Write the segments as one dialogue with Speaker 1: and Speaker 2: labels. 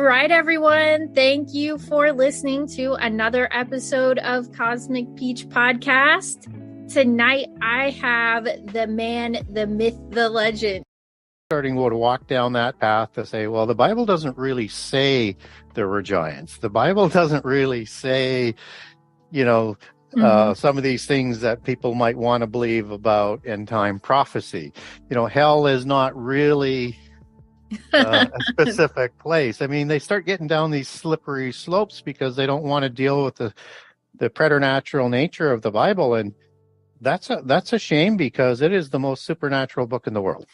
Speaker 1: right, everyone. Thank you for listening to another episode of Cosmic Peach Podcast. Tonight, I have the man, the myth, the legend.
Speaker 2: Starting to walk down that path to say, well, the Bible doesn't really say there were giants. The Bible doesn't really say, some of these things that people might want to believe about end time prophecy. Hell is not really a specific place. I mean, they start getting down these slippery slopes because they don't want to deal with the preternatural nature of the Bible. And that's a shame, because it is the most supernatural book in the world.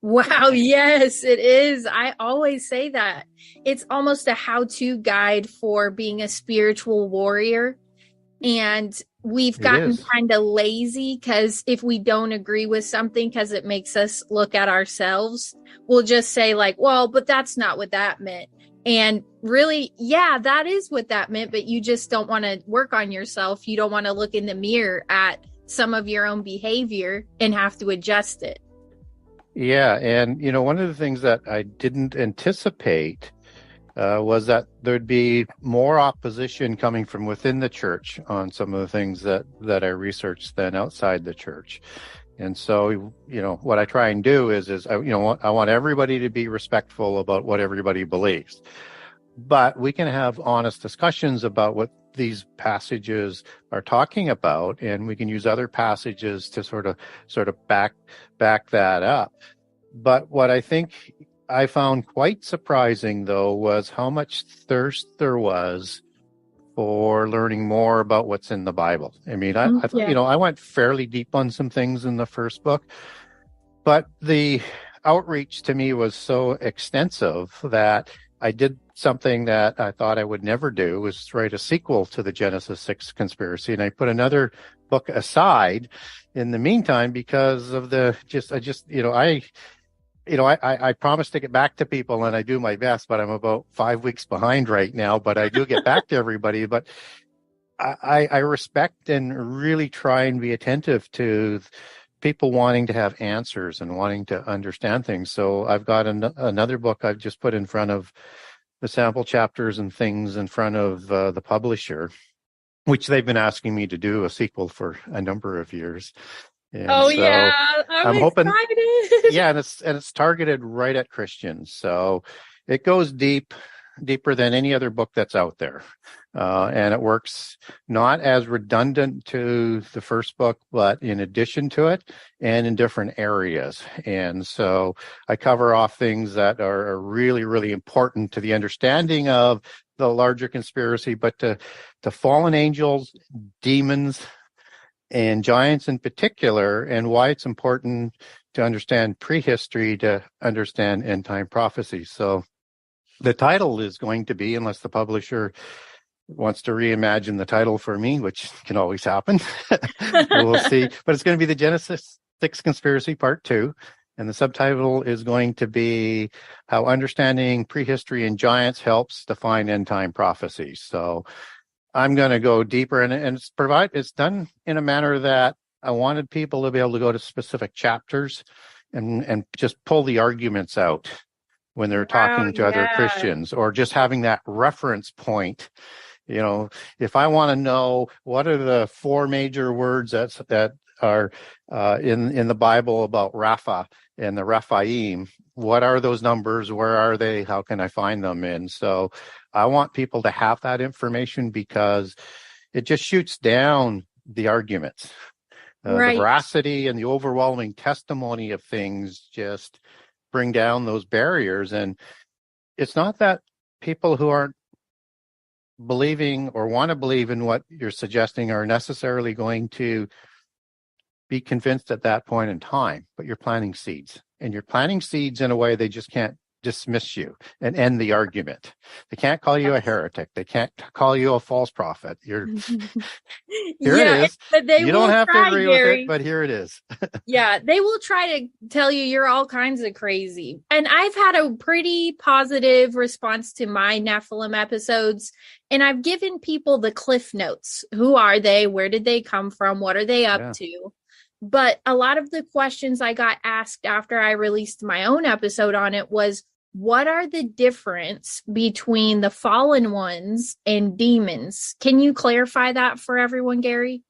Speaker 1: Wow, yes, it is. I always say that. It's almost a how-to guide for being a spiritual warrior. And we've gotten kind of lazy because if we don't agree with something because it makes us look at ourselves, we'll just say like, well, but that's not what that meant. And really, yeah, that is what that meant, but you just don't want to work on yourself. You don't want to look in the mirror at some of your own behavior and have to adjust it.
Speaker 2: Yeah. And, one of the things that I didn't anticipate was that there'd be more opposition coming from within the church on some of the things that I researched than outside the church. And so, what I try and do is I want everybody to be respectful about what everybody believes. But we can have honest discussions about what these passages are talking about, and we can use other passages to sort of back that up. But what I think I found quite surprising, though, was how much thirst there was for learning more about what's in the Bible. I mean, I I went fairly deep on some things in the first book, but the outreach to me was so extensive that I did something that I thought I would never do, was write a sequel to the Genesis 6 conspiracy. And I put another book aside in the meantime because of I promised to get back to people, and I do my best, but I'm about 5 weeks behind right now, but I do get back to everybody. But I respect and really try and be attentive to people wanting to have answers and wanting to understand things. So I've got another book I've just put in front of the sample chapters and things in front of the publisher, which they've been asking me to do a sequel for a number of years. And I'm hoping,
Speaker 1: excited.
Speaker 2: Yeah, and it's targeted right at Christians. So it goes deeper than any other book that's out there. And it works not as redundant to the first book, but in addition to it and in different areas. And so I cover off things that are really, really important to the understanding of the larger conspiracy, but to fallen angels, demons, and giants in particular, and why it's important to understand prehistory to understand end time prophecy. So the title is going to be, unless the publisher wants to reimagine the title for me, which can always happen, we'll see. But it's going to be the Genesis 6 Conspiracy Part 2. And the subtitle is going to be How Understanding Prehistory and Giants Helps Define End Time Prophecy. So I'm going to go deeper, and it's done in a manner that I wanted people to be able to go to specific chapters and just pull the arguments out when they're talking to other Christians, or just having that reference point. If I want to know what are the 4 major words that are in the Bible about Rapha and the Rephaim, what are those numbers? Where are they? How can I find them? And so I want people to have that information, because it just shoots down the arguments. The veracity and the overwhelming testimony of things just bring down those barriers. And it's not that people who aren't believing or want to believe in what you're suggesting are necessarily going to be convinced at that point in time, but you're planting seeds. And you're planting seeds in a way they just can't dismiss you and end the argument. They can't call you a heretic. They can't call you a false prophet. Here it is.
Speaker 1: But
Speaker 2: you don't have to agree with it, but here it is.
Speaker 1: Yeah, they will try to tell you you're all kinds of crazy. And I've had a pretty positive response to my Nephilim episodes. And I've given people the cliff notes. Who are they? Where did they come from? What are they up to? But a lot of the questions I got asked after I released my own episode on it was, what are the difference between the fallen ones and demons? Can you clarify that for everyone, Gary?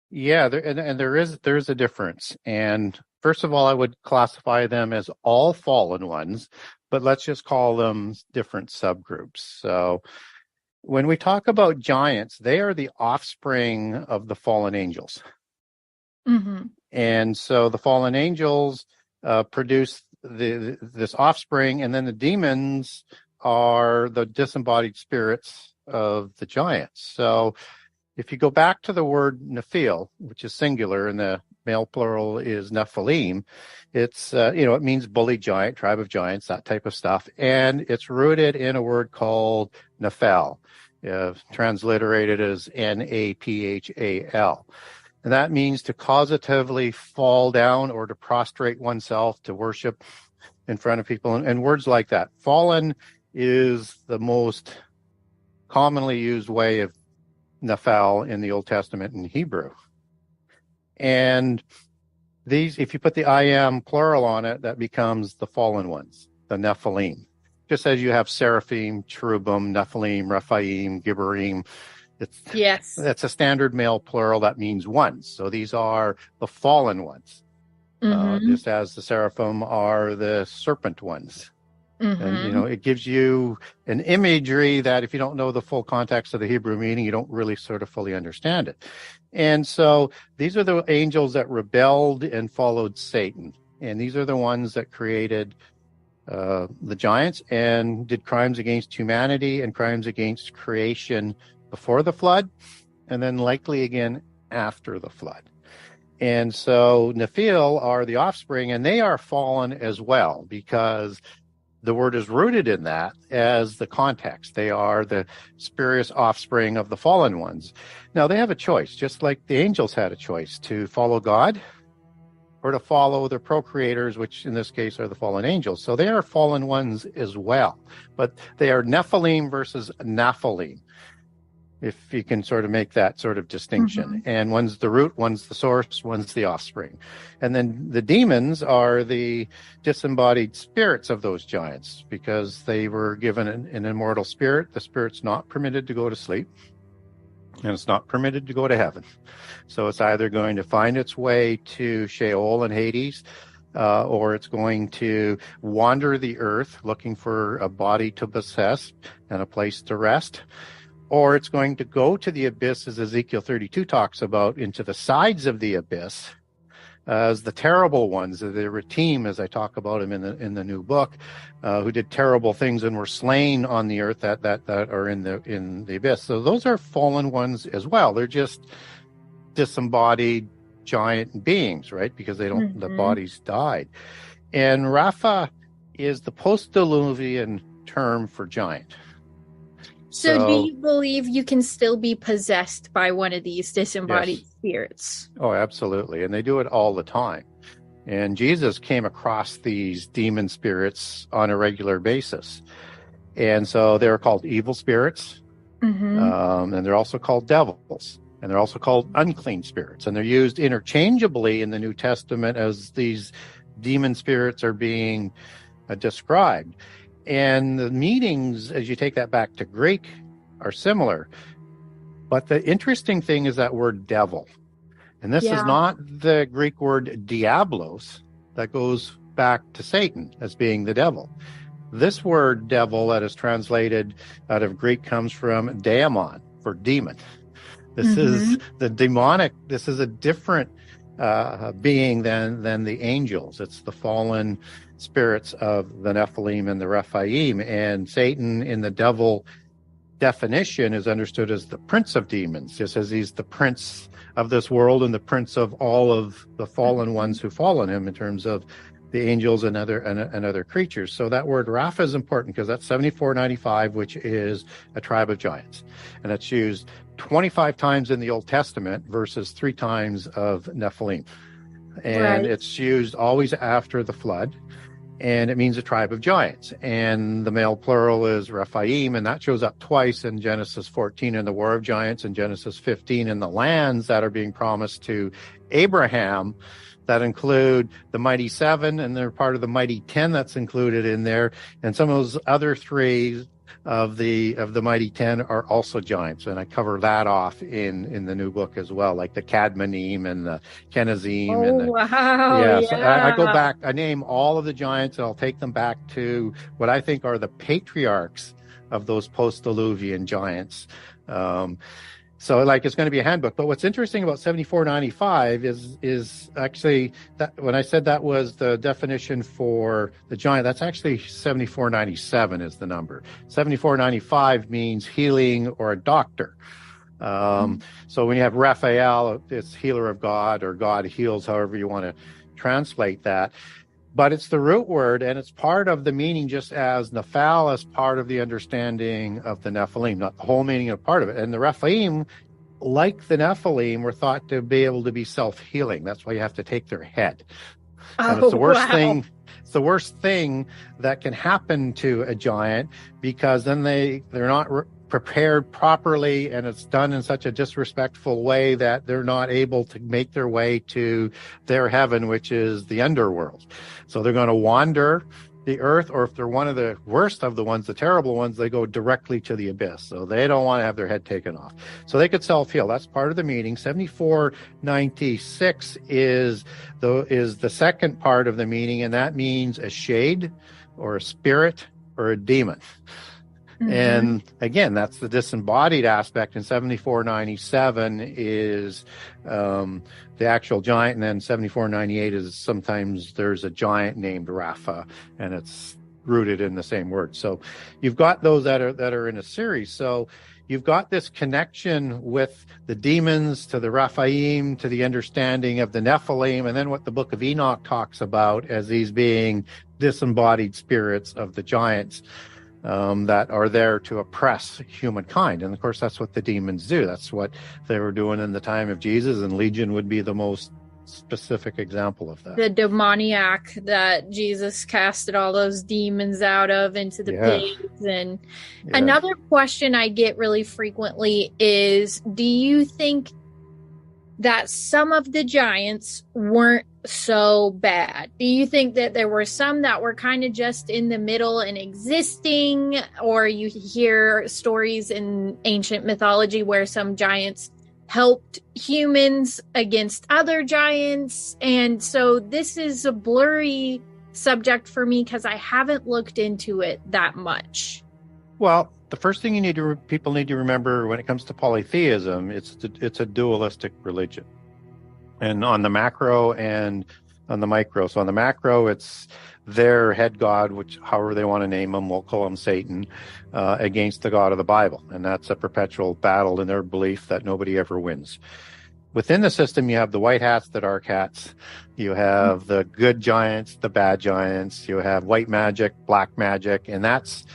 Speaker 2: Yeah, there is a difference. And first of all, I would classify them as all fallen ones, but let's just call them different subgroups. So when we talk about giants, they are the offspring of the fallen angels.
Speaker 1: Mm-hmm.
Speaker 2: And so the fallen angels produce this offspring, and then the demons are the disembodied spirits of the giants. So if you go back to the word Nephil, which is singular, and the male plural is Nephilim, it's, it means bully giant, tribe of giants, that type of stuff. And it's rooted in a word called Nephal, transliterated as Naphal. And that means to causatively fall down or to prostrate oneself, to worship in front of people, and words like that. Fallen is the most commonly used way of Nephal in the Old Testament in Hebrew. And these, if you put the I am plural on it, that becomes the fallen ones, the Nephilim. Just as you have seraphim, cherubim, Nephilim, Rephaim, Gibborim. That's a standard male plural that means ones. So these are the fallen ones. Just as the seraphim are the serpent ones. And, it gives you an imagery that if you don't know the full context of the Hebrew meaning, you don't really sort of fully understand it. And so these are the angels that rebelled and followed Satan. And these are the ones that created the giants and did crimes against humanity and crimes against creation before the flood, and then likely again after the flood. And so Nephil are the offspring, and they are fallen as well, because the word is rooted in that as the context. They are the spurious offspring of the fallen ones. Now, they have a choice, just like the angels had a choice to follow God or to follow their procreators, which in this case are the fallen angels. So they are fallen ones as well, but they are Nephilim versus Nephilim, if you can sort of make that sort of distinction. And one's the root, one's the source, one's the offspring. And then the demons are the disembodied spirits of those giants, because they were given an immortal spirit. The spirit's not permitted to go to sleep, and it's not permitted to go to heaven. So it's either going to find its way to Sheol and Hades, or it's going to wander the earth looking for a body to possess and a place to rest, or it's going to go to the abyss, as Ezekiel 32 talks about, into the sides of the abyss, as the terrible ones, the Retim, as I talk about them in the new book, who did terrible things and were slain on the earth that are in the abyss. So those are fallen ones as well. They're just disembodied giant beings, right? Because they don't, the bodies died. And Rapha is the post-diluvian term for giant.
Speaker 1: So do you believe you can still be possessed by one of these disembodied spirits?
Speaker 2: Oh, absolutely. And they do it all the time. And Jesus came across these demon spirits on a regular basis. And so they're called evil spirits. And they're also called devils. And they're also called unclean spirits. And they're used interchangeably in the New Testament as these demon spirits are being described. And the meanings, as you take that back to Greek, are similar. But the interesting thing is that word devil. And this is not the Greek word diablos that goes back to Satan as being the devil. This word devil that is translated out of Greek comes from daemon, for demon. This is the demonic, this is a different being than the angels. It's the fallen spirits of the Nephilim and the Rephaim. And Satan, in the devil definition, is understood as the prince of demons, just as he's the prince of this world and the prince of all of the fallen ones who fall on him in terms of the angels and other creatures. So that word Rapha is important because that's 7495, which is a tribe of giants. And it's used 25 times in the Old Testament versus 3 times of Nephilim. And it's used always after the flood. And it means a tribe of giants. And the male plural is Rephaim, and that shows up twice in Genesis 14 in the War of Giants, and Genesis 15 in the lands that are being promised to Abraham that include the Mighty Seven, and they're part of the Mighty Ten that's included in there. And some of those other three of the Mighty Ten are also giants, and I cover that off in the new book as well, like the Cadmonim and the Kenazim.
Speaker 1: Oh,
Speaker 2: and the,
Speaker 1: wow.
Speaker 2: yeah,
Speaker 1: Yeah.
Speaker 2: so I go back, I name all of the giants, and I'll take them back to what I think are the patriarchs of those post-Diluvian giants. So like it's going to be a handbook. But what's interesting about 7495 is actually that when I said that was the definition for the giant, that's actually 7497 is the number. 7495 means healing or a doctor. So when you have Raphael, it's healer of God, or God heals, however you want to translate that. But it's the root word, and it's part of the meaning, just as Nephal is part of the understanding of the Nephilim, not the whole meaning of part of it. And the Rephaim, like the Nephilim, were thought to be able to be self-healing. That's why you have to take their head. And it's the worst thing. It's the worst thing that can happen to a giant, because then they're not prepared properly, and it's done in such a disrespectful way that they're not able to make their way to their heaven, which is the underworld. So they're going to wander the earth, or if they're one of the worst of the ones, the terrible ones, they go directly to the abyss. So they don't want to have their head taken off. So they could self-heal. That's part of the meaning. 7496 is the second part of the meaning, and that means a shade or a spirit or a demon. Mm-hmm. And again, that's the disembodied aspect. And 7497 is the actual giant. And then 7498 is sometimes there's a giant named Rapha, and it's rooted in the same word. So you've got those that are in a series. So you've got this connection with the demons, to the Raphaim, to the understanding of the Nephilim, and then what the book of Enoch talks about as these being disembodied spirits of the giants. That are there to oppress humankind. And of course, that's what the demons do. That's what they were doing in the time of Jesus, and Legion would be the most specific example of that.
Speaker 1: The demoniac that Jesus casted all those demons out of into the pigs. And another question I get really frequently is, do you think that some of the giants weren't so bad? Do you think that there were some that were kind of just in the middle and existing, or you hear stories in ancient mythology where some giants helped humans against other giants? And so this is a blurry subject for me because I haven't looked into it that much.
Speaker 2: Well, the first thing people need to remember when it comes to polytheism, it's a dualistic religion. And on the macro and on the micro. So on the macro, it's their head god, which however they want to name him, we'll call him Satan, against the God of the Bible. And that's a perpetual battle in their belief that nobody ever wins. Within the system, you have the white hats, the dark hats. You have the good giants, the bad giants. You have white magic, black magic. And that's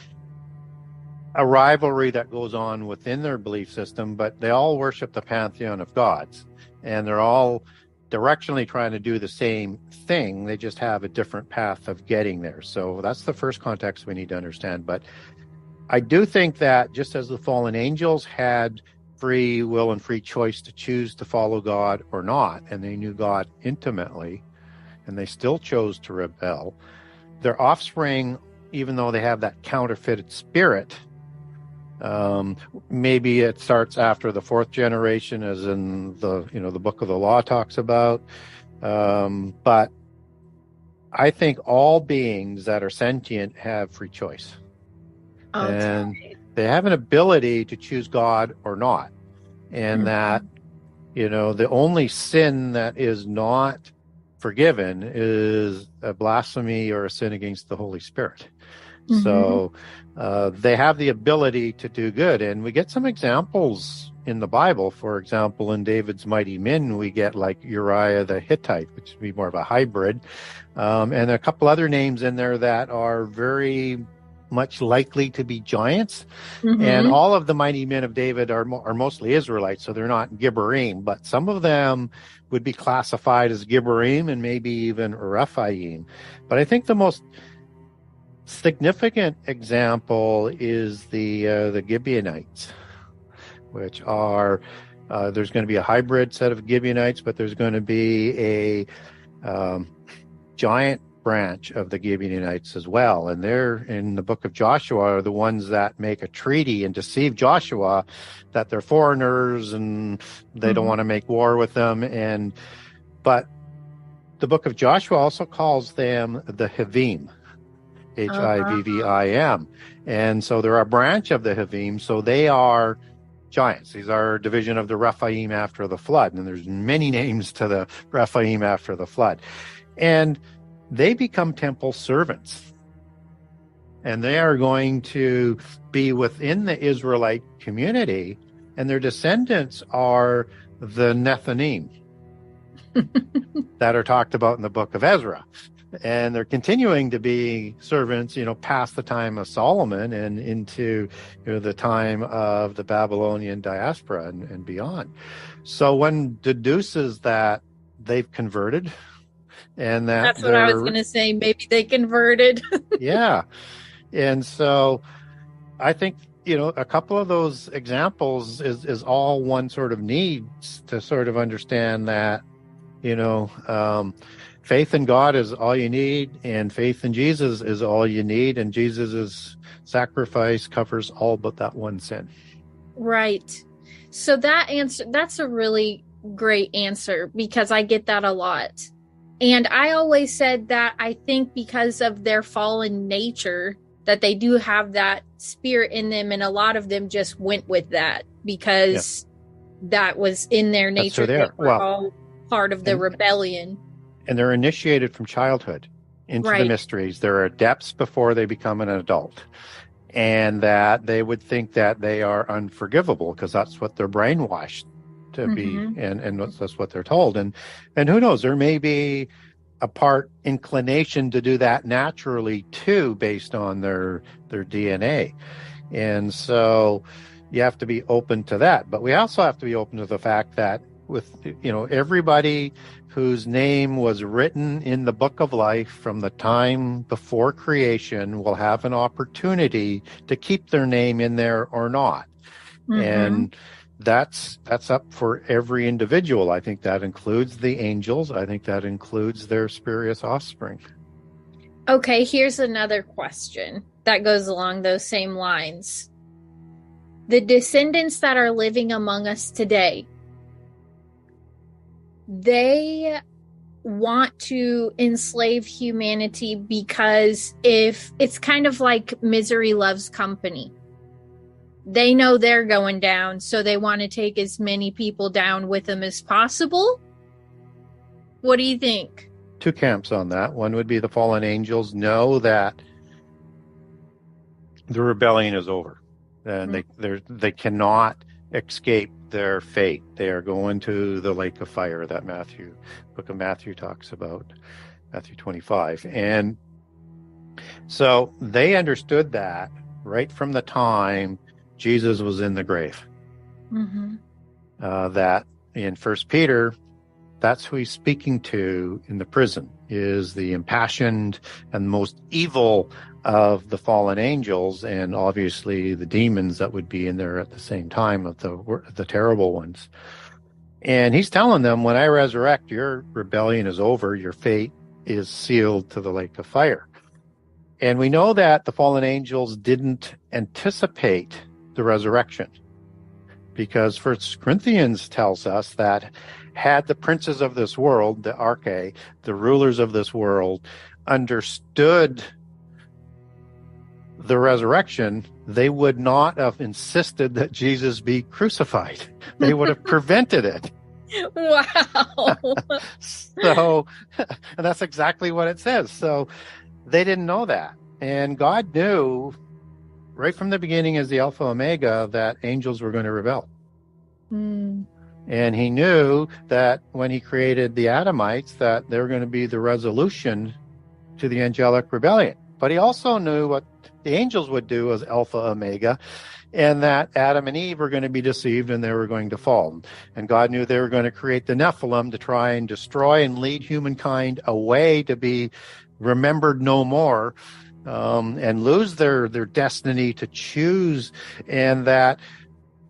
Speaker 2: a rivalry that goes on within their belief system, but they all worship the pantheon of gods. And they're all directionally trying to do the same thing. They just have a different path of getting there. So that's the first context we need to understand. But I do think that just as the fallen angels had free will and free choice to choose to follow God or not, and they knew God intimately, and they still chose to rebel, their offspring, even though they have that counterfeited spirit, maybe it starts after the fourth generation, as in the book of the law talks about. But I think all beings that are sentient have free choice. Okay. And they have an ability to choose God or not. And that, the only sin that is not forgiven is a blasphemy or a sin against the Holy Spirit. Mm-hmm. So they have the ability to do good. And we get some examples in the Bible. For example, in David's mighty men, we get like Uriah the Hittite, which would be more of a hybrid. And a couple other names in there that are very much likely to be giants. Mm-hmm. And all of the mighty men of David are mostly Israelites, so they're not Gibborim, but some of them would be classified as Gibborim and maybe even Rephaim. But I think the most significant example is the Gibeonites, which are there's going to be a hybrid set of Gibeonites, but there's going to be giant branch of the Gibeonites as well. And they're in the book of Joshua are the ones that make a treaty and deceive Joshua that they're foreigners and they don't want to make war with them. But the book of Joshua also calls them the Hivim, Hivvim. And so they're a branch of the Hivim. So they are giants. These are a division of the Rephaim after the flood. And there's many names to the Rephaim after the flood. And they become temple servants. And they are going to be within the Israelite community. And their descendants are the Nephilim that are talked about in the book of Ezra. And they're continuing to be servants, past the time of Solomon and into the time of the Babylonian diaspora and beyond. So one deduces that they've converted, and that's
Speaker 1: what I was going to say. Maybe they converted.
Speaker 2: Yeah. And so I think, a couple of those examples is all one sort of needs to sort of understand that, faith in God is all you need, and faith in Jesus is all you need, and Jesus' sacrifice covers all but that one sin.
Speaker 1: Right. So that's a really great answer, because I get that a lot. And I always said that I think because of their fallen nature, that they do have that spirit in them, and a lot of them just went with that because that was in their nature. They were all part of the rebellion.
Speaker 2: And they're initiated from childhood into the mysteries. They're adepts before they become an adult. And that they would think that they are unforgivable because that's what they're brainwashed to be. And that's what they're told. And who knows, there may be a part inclination to do that naturally too, based on their DNA. And so you have to be open to that. But we also have to be open to the fact that with, everybody whose name was written in the book of life from the time before creation will have an opportunity to keep their name in there or not. And that's up for every individual. I think that includes the angels. I think that includes their spurious offspring.
Speaker 1: Okay, here's another question that goes along those same lines. The descendants that are living among us today, they want to enslave humanity because if it's kind of like misery loves company. They know they're going down, so they want to take as many people down with them as possible. What do you think?
Speaker 2: Two camps on that. One would be the fallen angels know that the rebellion is over, and they cannot escape their fate. They are going to the lake of fire that book of Matthew talks about, Matthew 25. And so they understood that right from the time Jesus was in the grave. That in 1 Peter, that's who he's speaking to in the prison, is the impassioned and most evil of the fallen angels, and obviously the demons that would be in there at the same time of the terrible ones. And he's telling them, when I resurrect, your rebellion is over, your fate is sealed to the lake of fire. And we know that the fallen angels didn't anticipate the resurrection, because 1 Corinthians tells us that had the princes of this world, the arche, the rulers of this world, understood the resurrection, they would not have insisted that Jesus be crucified. They would have prevented it.
Speaker 1: Wow.
Speaker 2: So, and that's exactly what it says. So they didn't know that. And God knew right from the beginning, as the Alpha Omega, that angels were going to rebel. And he knew that when he created the Adamites, that they were going to be the resolution to the angelic rebellion. But he also knew what the angels would do as Alpha Omega, and that Adam and Eve were going to be deceived and they were going to fall. And God knew they were going to create the Nephilim to try and destroy and lead humankind away to be remembered no more, and lose their destiny to choose, and that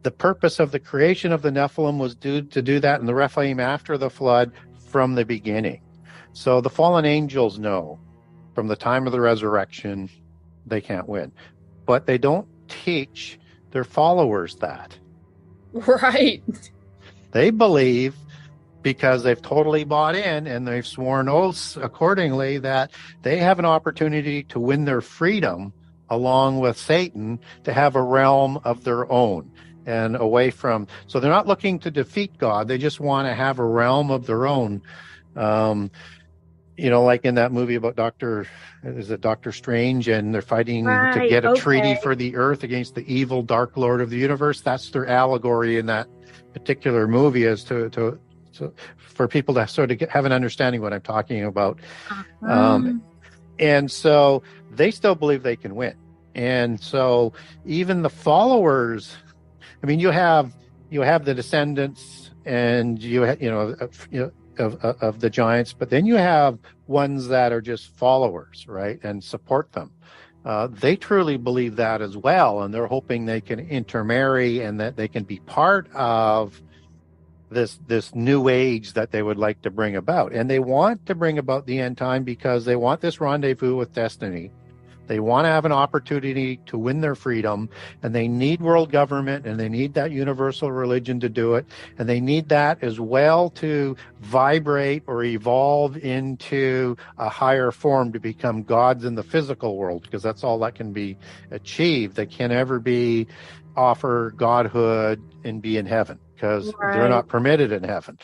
Speaker 2: the purpose of the creation of the Nephilim was to do that in the Rephaim after the flood from the beginning. So the fallen angels know from the time of the resurrection they can't win, but they don't teach their followers that.
Speaker 1: Right.
Speaker 2: They believe, because they've totally bought in and they've sworn oaths accordingly, that they have an opportunity to win their freedom along with Satan, to have a realm of their own and away from. So they're not looking to defeat God. They just want to have a realm of their own. Like in that movie about Doctor Strange, and they're fighting to get a treaty for the earth against the evil Dark Lord of the universe. That's their allegory in that particular movie, as to for people to sort of have an understanding what I'm talking about. And so they still believe they can win. And so even the followers, I mean, you have the descendants, and of the giants, but then you have ones that are just followers, right, and support them. They truly believe that as well, and they're hoping they can intermarry and that they can be part of this new age that they would like to bring about. And they want to bring about the end time because they want this rendezvous with destiny. They want to have an opportunity to win their freedom, and they need world government, and they need that universal religion to do it. And they need that as well to vibrate or evolve into a higher form, to become gods in the physical world, because that's all that can be achieved. They can't ever offer godhood and be in heaven, because they're not permitted in heaven.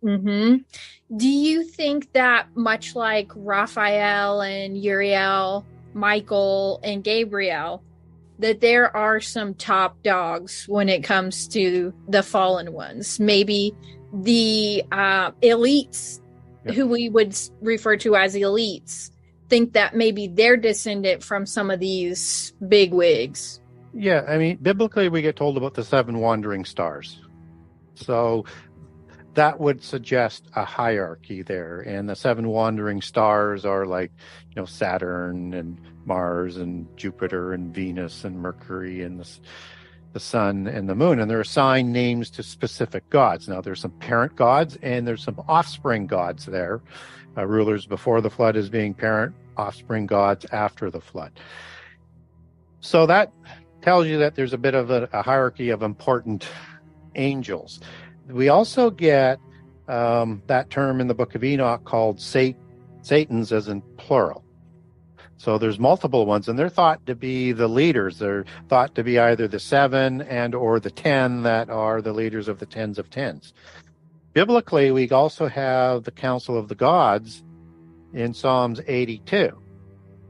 Speaker 1: Mm-hmm. Do you think that, much like Raphael and Uriel, Michael and Gabriel, that there are some top dogs when it comes to the fallen ones? Maybe the elites, who we would refer to as elites, think that maybe they're descendant from some of these big wigs.
Speaker 2: Yeah, I mean, biblically we get told about the 7 wandering stars. So that would suggest a hierarchy there. And the 7 wandering stars are like, Saturn and Mars and Jupiter and Venus and Mercury and the sun and the moon. And they're assigned names to specific gods. Now, there's some parent gods and there's some offspring gods there. Rulers before the flood as being parent, offspring gods after the flood. So that tells you that there's a bit of a hierarchy of important angels. We also get that term in the book of Enoch called Satans, as in plural. So there's multiple ones, and they're thought to be the leaders. They're thought to be either the 7 and or the 10 that are the leaders of the tens of tens. Biblically, we also have the Council of the Gods in Psalms 82.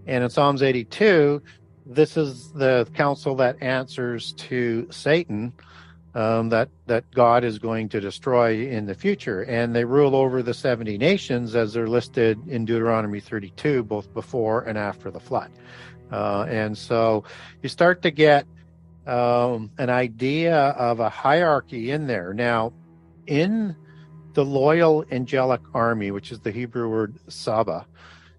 Speaker 2: And in Psalms 82, this is the council that answers to Satan, that God is going to destroy in the future. And they rule over the 70 nations as they're listed in Deuteronomy 32, both before and after the flood. And so you start to get an idea of a hierarchy in there. Now, in the loyal angelic army, which is the Hebrew word Saba,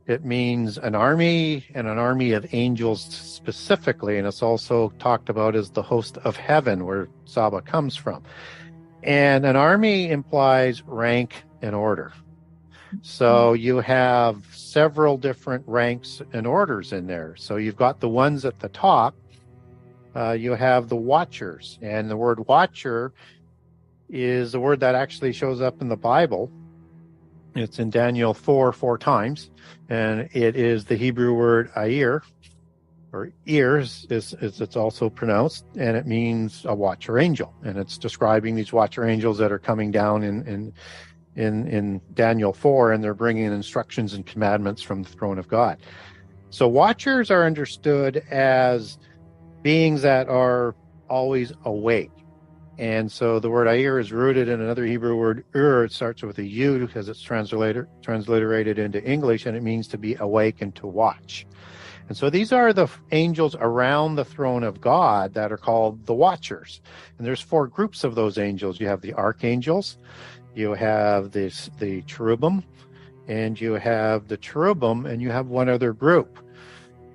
Speaker 2: it means an army, and an army of angels specifically, and it's also talked about as the host of heaven, where Saba comes from. And an army implies rank and order. So you have several different ranks and orders in there. So you've got the ones at the top. You have the watchers, and the word watcher is a word that actually shows up in the Bible. It's in Daniel 4 times, and it is the Hebrew word ayir, or ears is it's also pronounced, and it means a watcher angel, and it's describing these watcher angels that are coming down in Daniel 4, and they're bringing instructions and commandments from the throne of God. So watchers are understood as beings that are always awake. And so the word ayir is rooted in another Hebrew word, It starts with a U because it's transliterated into English, and it means to be awake and to watch. And so these are the angels around the throne of God that are called the watchers. And there's 4 groups of those angels. You have the archangels, you have the cherubim, and you have the cherubim, and you have one other group.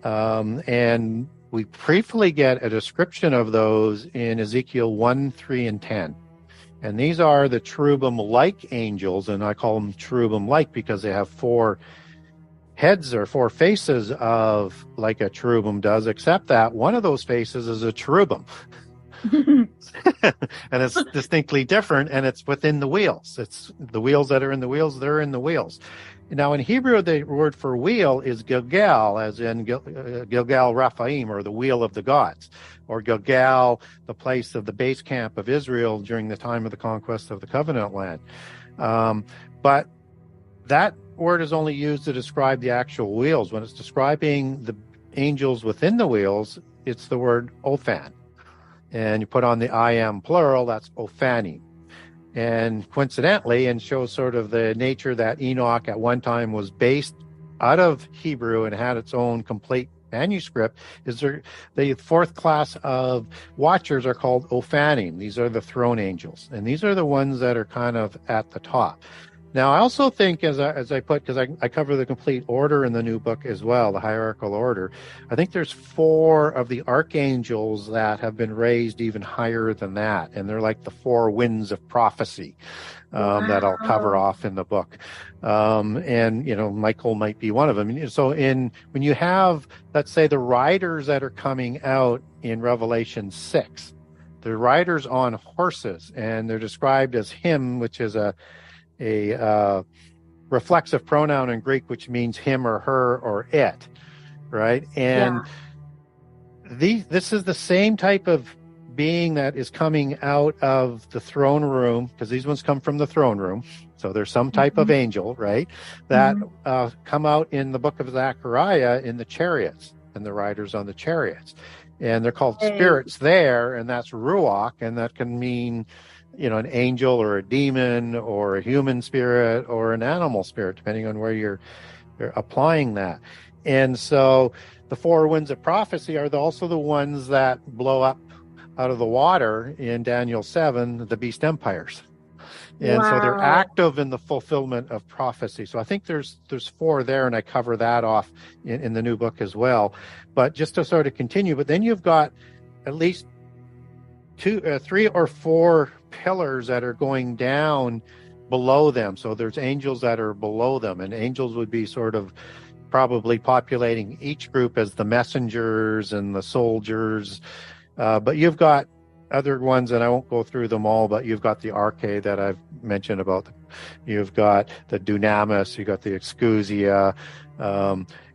Speaker 2: And we briefly get a description of those in Ezekiel 1, 3, and 10. And these are the cherubim-like angels, and I call them cherubim-like because they have 4 heads or 4 faces of like a cherubim does, except that one of those faces is a cherubim. And it's distinctly different, and it's within the wheels. It's the wheels that are in the wheels, they're in the wheels. Now, in Hebrew, the word for wheel is Gilgal, as in Gilgal Raphaim, or the wheel of the gods, or Gilgal, the place of the base camp of Israel during the time of the conquest of the covenant land. But that word is only used to describe the actual wheels. When it's describing the angels within the wheels, it's the word Ophan. And you put on the I am plural, that's Ophani. And coincidentally, and shows sort of the nature that Enoch at one time was based out of Hebrew and had its own complete manuscript, is there, the 4th class of watchers are called Ophanim. These are the throne angels. And these are the ones that are kind of at the top. Now, I also think, as I put, because I cover the complete order in the new book as well, the hierarchical order, I think there's 4 of the archangels that have been raised even higher than that. And they're like the 4 winds of prophecy that I'll cover off in the book. And, you know, Michael might be one of them. So when you have, let's say, the riders that are coming out in Revelation 6, they're riders on horses, and they're described as him, which is a reflexive pronoun in Greek, which means him or her or it, right? And this is the same type of being that is coming out of the throne room, because these ones come from the throne room. So there's some type of angel, right, that come out in the book of Zechariah in the chariots, and the riders on the chariots. And they're called spirits there, and that's ruach, and that can mean, you know, an angel or a demon or a human spirit or an animal spirit, depending on where you're applying that. And so the 4 winds of prophecy are also the ones that blow up out of the water in Daniel 7, the beast empires. And so they're active in the fulfillment of prophecy. So I think there's 4 there, and I cover that off in the new book as well. But just to sort of continue, but then you've got at least 2, 3 or 4 pillars that are going down below them. So there's angels that are below them, and angels would be sort of probably populating each group as the messengers and the soldiers. But you've got other ones, and I won't go through them all, but you've got the arche that I've mentioned about. You've got the dunamis, you've got the exousia,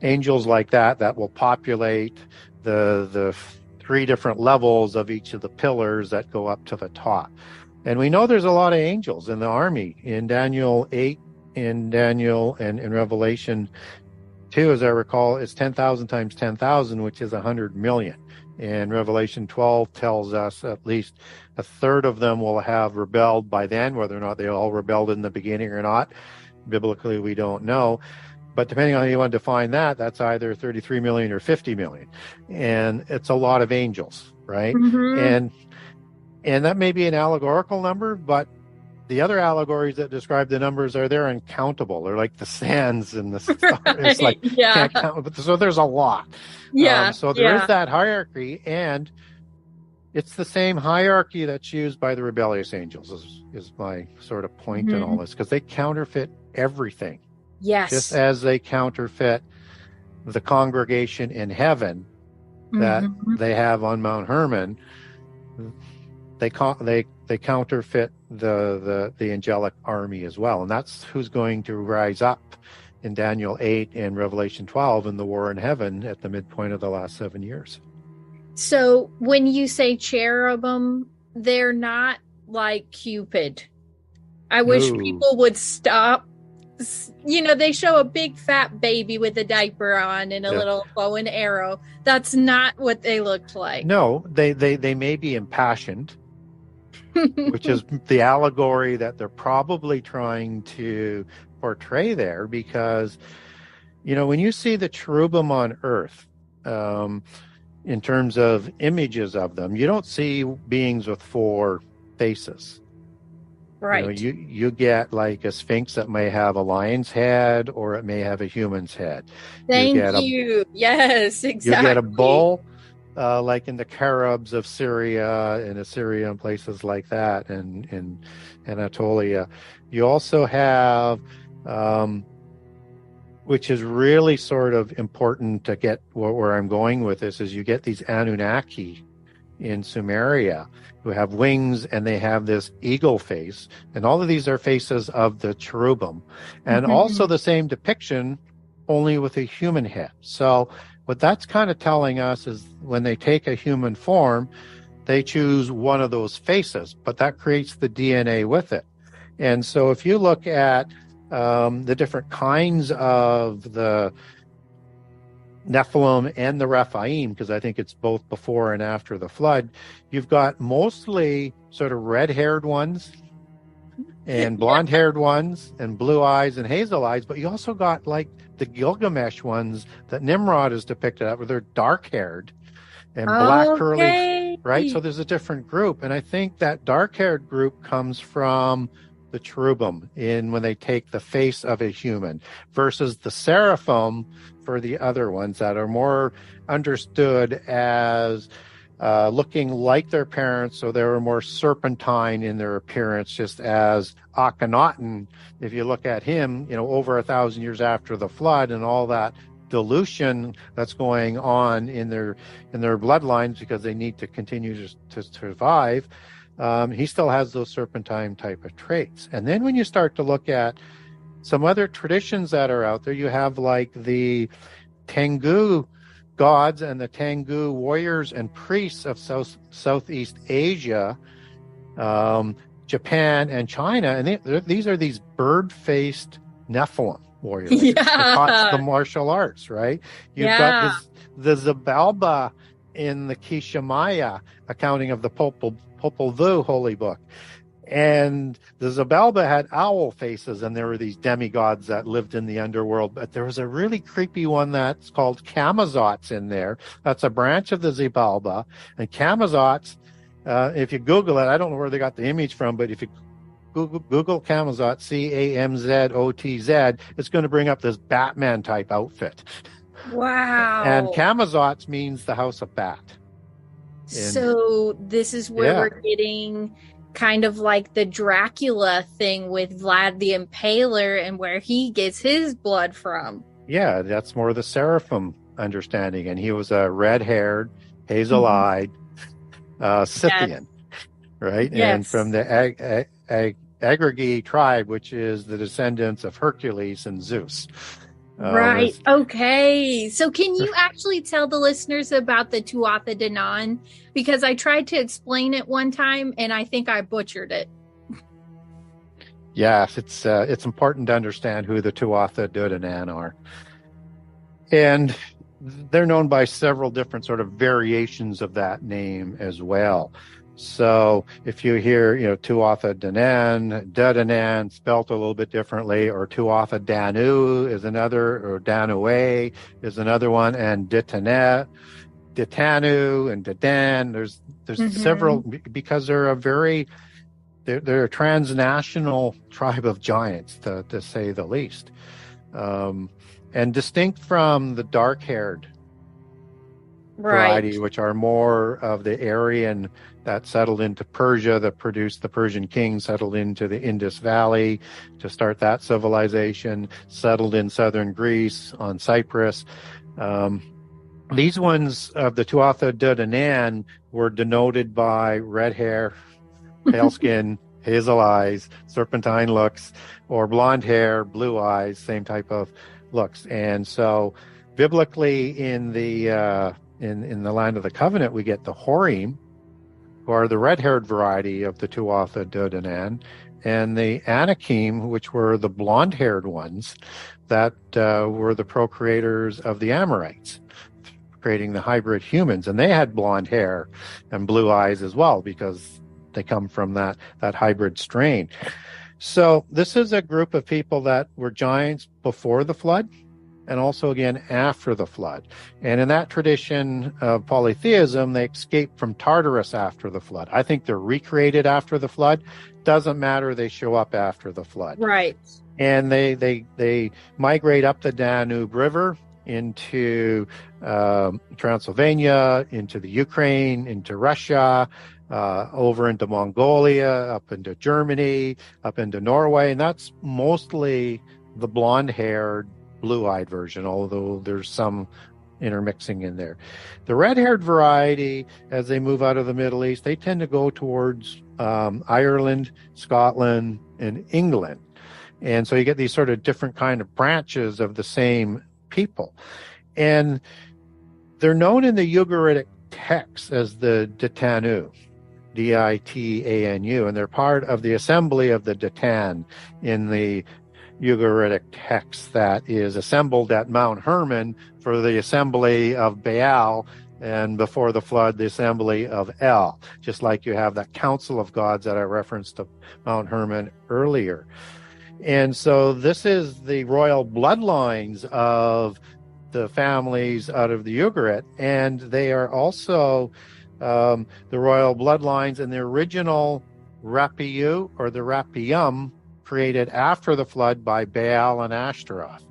Speaker 2: angels like that will populate the 3 different levels of each of the pillars that go up to the top. And we know there's a lot of angels in the army. In Daniel 8, in Daniel, and in Revelation 2, as I recall, it's 10,000 times 10,000, which is 100 million. And Revelation 12 tells us at least a third of them will have rebelled by then. Whether or not they all rebelled in the beginning or not, biblically we don't know. But depending on how you want to define that, that's either 33 million or 50 million. And it's a lot of angels, right? And that may be an allegorical number, but the other allegories that describe the numbers they're uncountable. They're like the sands in the stars. It's like, can't count. So there's a lot. So there is that hierarchy, and it's the same hierarchy that's used by the rebellious angels, is my sort of point in all this, because they counterfeit everything.
Speaker 1: Yes.
Speaker 2: Just as they counterfeit the congregation in heaven that they have on Mount Hermon, they counterfeit the angelic army as well. And that's who's going to rise up in Daniel 8 and Revelation 12 in the war in heaven at the midpoint of the last 7 years.
Speaker 1: So when you say cherubim, they're not like Cupid. I wish people would stop. You know, they show a big fat baby with a diaper on and a little bow and arrow. That's not what they looked like.
Speaker 2: No, they may be impassioned, which is the allegory that they're probably trying to portray there, because, you know, when you see the cherubim on earth, in terms of images of them, you don't see beings with 4 faces.
Speaker 1: Right.
Speaker 2: You know, you get like a sphinx that may have a lion's head, or it may have a human's head.
Speaker 1: Thank you. Yes, exactly.
Speaker 2: You get a bull like in the Caribs of Syria and Assyria and places like that, and in Anatolia. You also have, which is really sort of important to get where I'm going with this, is you get these Anunnaki in Sumeria who have wings and they have this eagle face. And all of these are faces of the cherubim. And also the same depiction, only with a human head. So what that's kind of telling us is when they take a human form, they choose one of those faces, but that creates the DNA with it. And so if you look at the different kinds of the Nephilim and the Rephaim, because I think it's both before and after the flood, you've got mostly sort of red-haired ones and blonde-haired ones and blue eyes and hazel eyes, but you also got like the Gilgamesh ones that Nimrod is depicted at, where they're dark-haired and black curly, right? So there's a different group, and I think that dark-haired group comes from the cherubim in when they take the face of a human, versus the seraphim for the other ones that are more understood as looking like their parents, so they were more serpentine in their appearance, just as Akhenaten, if you look at him, over 1,000 years after the flood and all that dilution that's going on in their bloodlines because they need to continue to survive. He still has those serpentine type of traits. And then when you start to look at some other traditions that are out there, you have like the Tengu gods and the Tengu warriors and priests of Southeast Asia, Japan and China. And these are these bird-faced Nephilim warriors.
Speaker 1: Yeah.
Speaker 2: Taught the martial arts, right? You've got the Zabalba in the Kishimaya accounting of the Popol Vuh holy book. And the Zabalba had owl faces, and there were these demigods that lived in the underworld. But there was a really creepy one that's called Camazotz in there. That's a branch of the Zabalba. And Camazotz, if you Google it, I don't know where they got the image from, but if you Google Camazotz, Camazotz, it's going to bring up this Batman type outfit.
Speaker 1: Wow.
Speaker 2: And Camazotz means the house of bat.
Speaker 1: So this is where we're getting kind of like the Dracula thing with Vlad the Impaler and where he gets his blood from.
Speaker 2: Yeah, that's more the seraphim understanding. And he was a red-haired, hazel-eyed Scythian, right? Yes. And from the Agrigi tribe, which is the descendants of Hercules and Zeus.
Speaker 1: Right. Okay. So can you actually tell the listeners about the Tuatha De Danann? Because I tried to explain it one time and I think I butchered it.
Speaker 2: Yes, it's important to understand who the Tuatha De Danann are. And they're known by several different sort of variations of that name as well. So if you hear, Tuatha De Danann, spelt a little bit differently, or Tuatha Danu is another, or Danue is another one, and Ditanu and Dedan. There's several, because they're they're a transnational tribe of giants, to say the least, and distinct from the dark-haired variety, which are more of the Aryan that settled into Persia, that produced the Persian king, settled into the Indus Valley to start that civilization, settled in southern Greece on Cyprus. These ones of the Tuatha De Danann were denoted by red hair, pale skin, hazel eyes, serpentine looks, or blonde hair, blue eyes, same type of looks. And so biblically in the in the land of the covenant, we get the Horim, who are the red-haired variety of the Tuatha De Danann, and the Anakim, which were the blonde-haired ones that were the procreators of the Amorites, creating the hybrid humans. And they had blonde hair and blue eyes as well, because they come from that hybrid strain. So this is a group of people that were giants before the flood, and also again after the flood. And in that tradition of polytheism, they escaped from Tartarus after the flood. I think they're recreated after the flood. Doesn't matter, they show up after the flood.
Speaker 1: Right.
Speaker 2: And they migrate up the Danube River into Transylvania, into the Ukraine, into Russia, over into Mongolia, up into Germany, up into Norway. And that's mostly the blonde-haired, blue-eyed version, although there's some intermixing in there. The red-haired variety, as they move out of the Middle East, they tend to go towards Ireland, Scotland, and England. And so you get these sort of different kind of branches of the same people. And they're known in the Ugaritic texts as the Ditanu, Ditanu, and they're part of the assembly of the Ditan in the Ugaritic text that is assembled at Mount Hermon for the assembly of Baal, and before the flood, the assembly of El, just like you have that council of gods that I referenced to Mount Hermon earlier. And so this is the royal bloodlines of the families out of the Ugarit, and they are also the royal bloodlines in the original Rapiu or the Rapium created after the flood by Baal and Ashtaroth.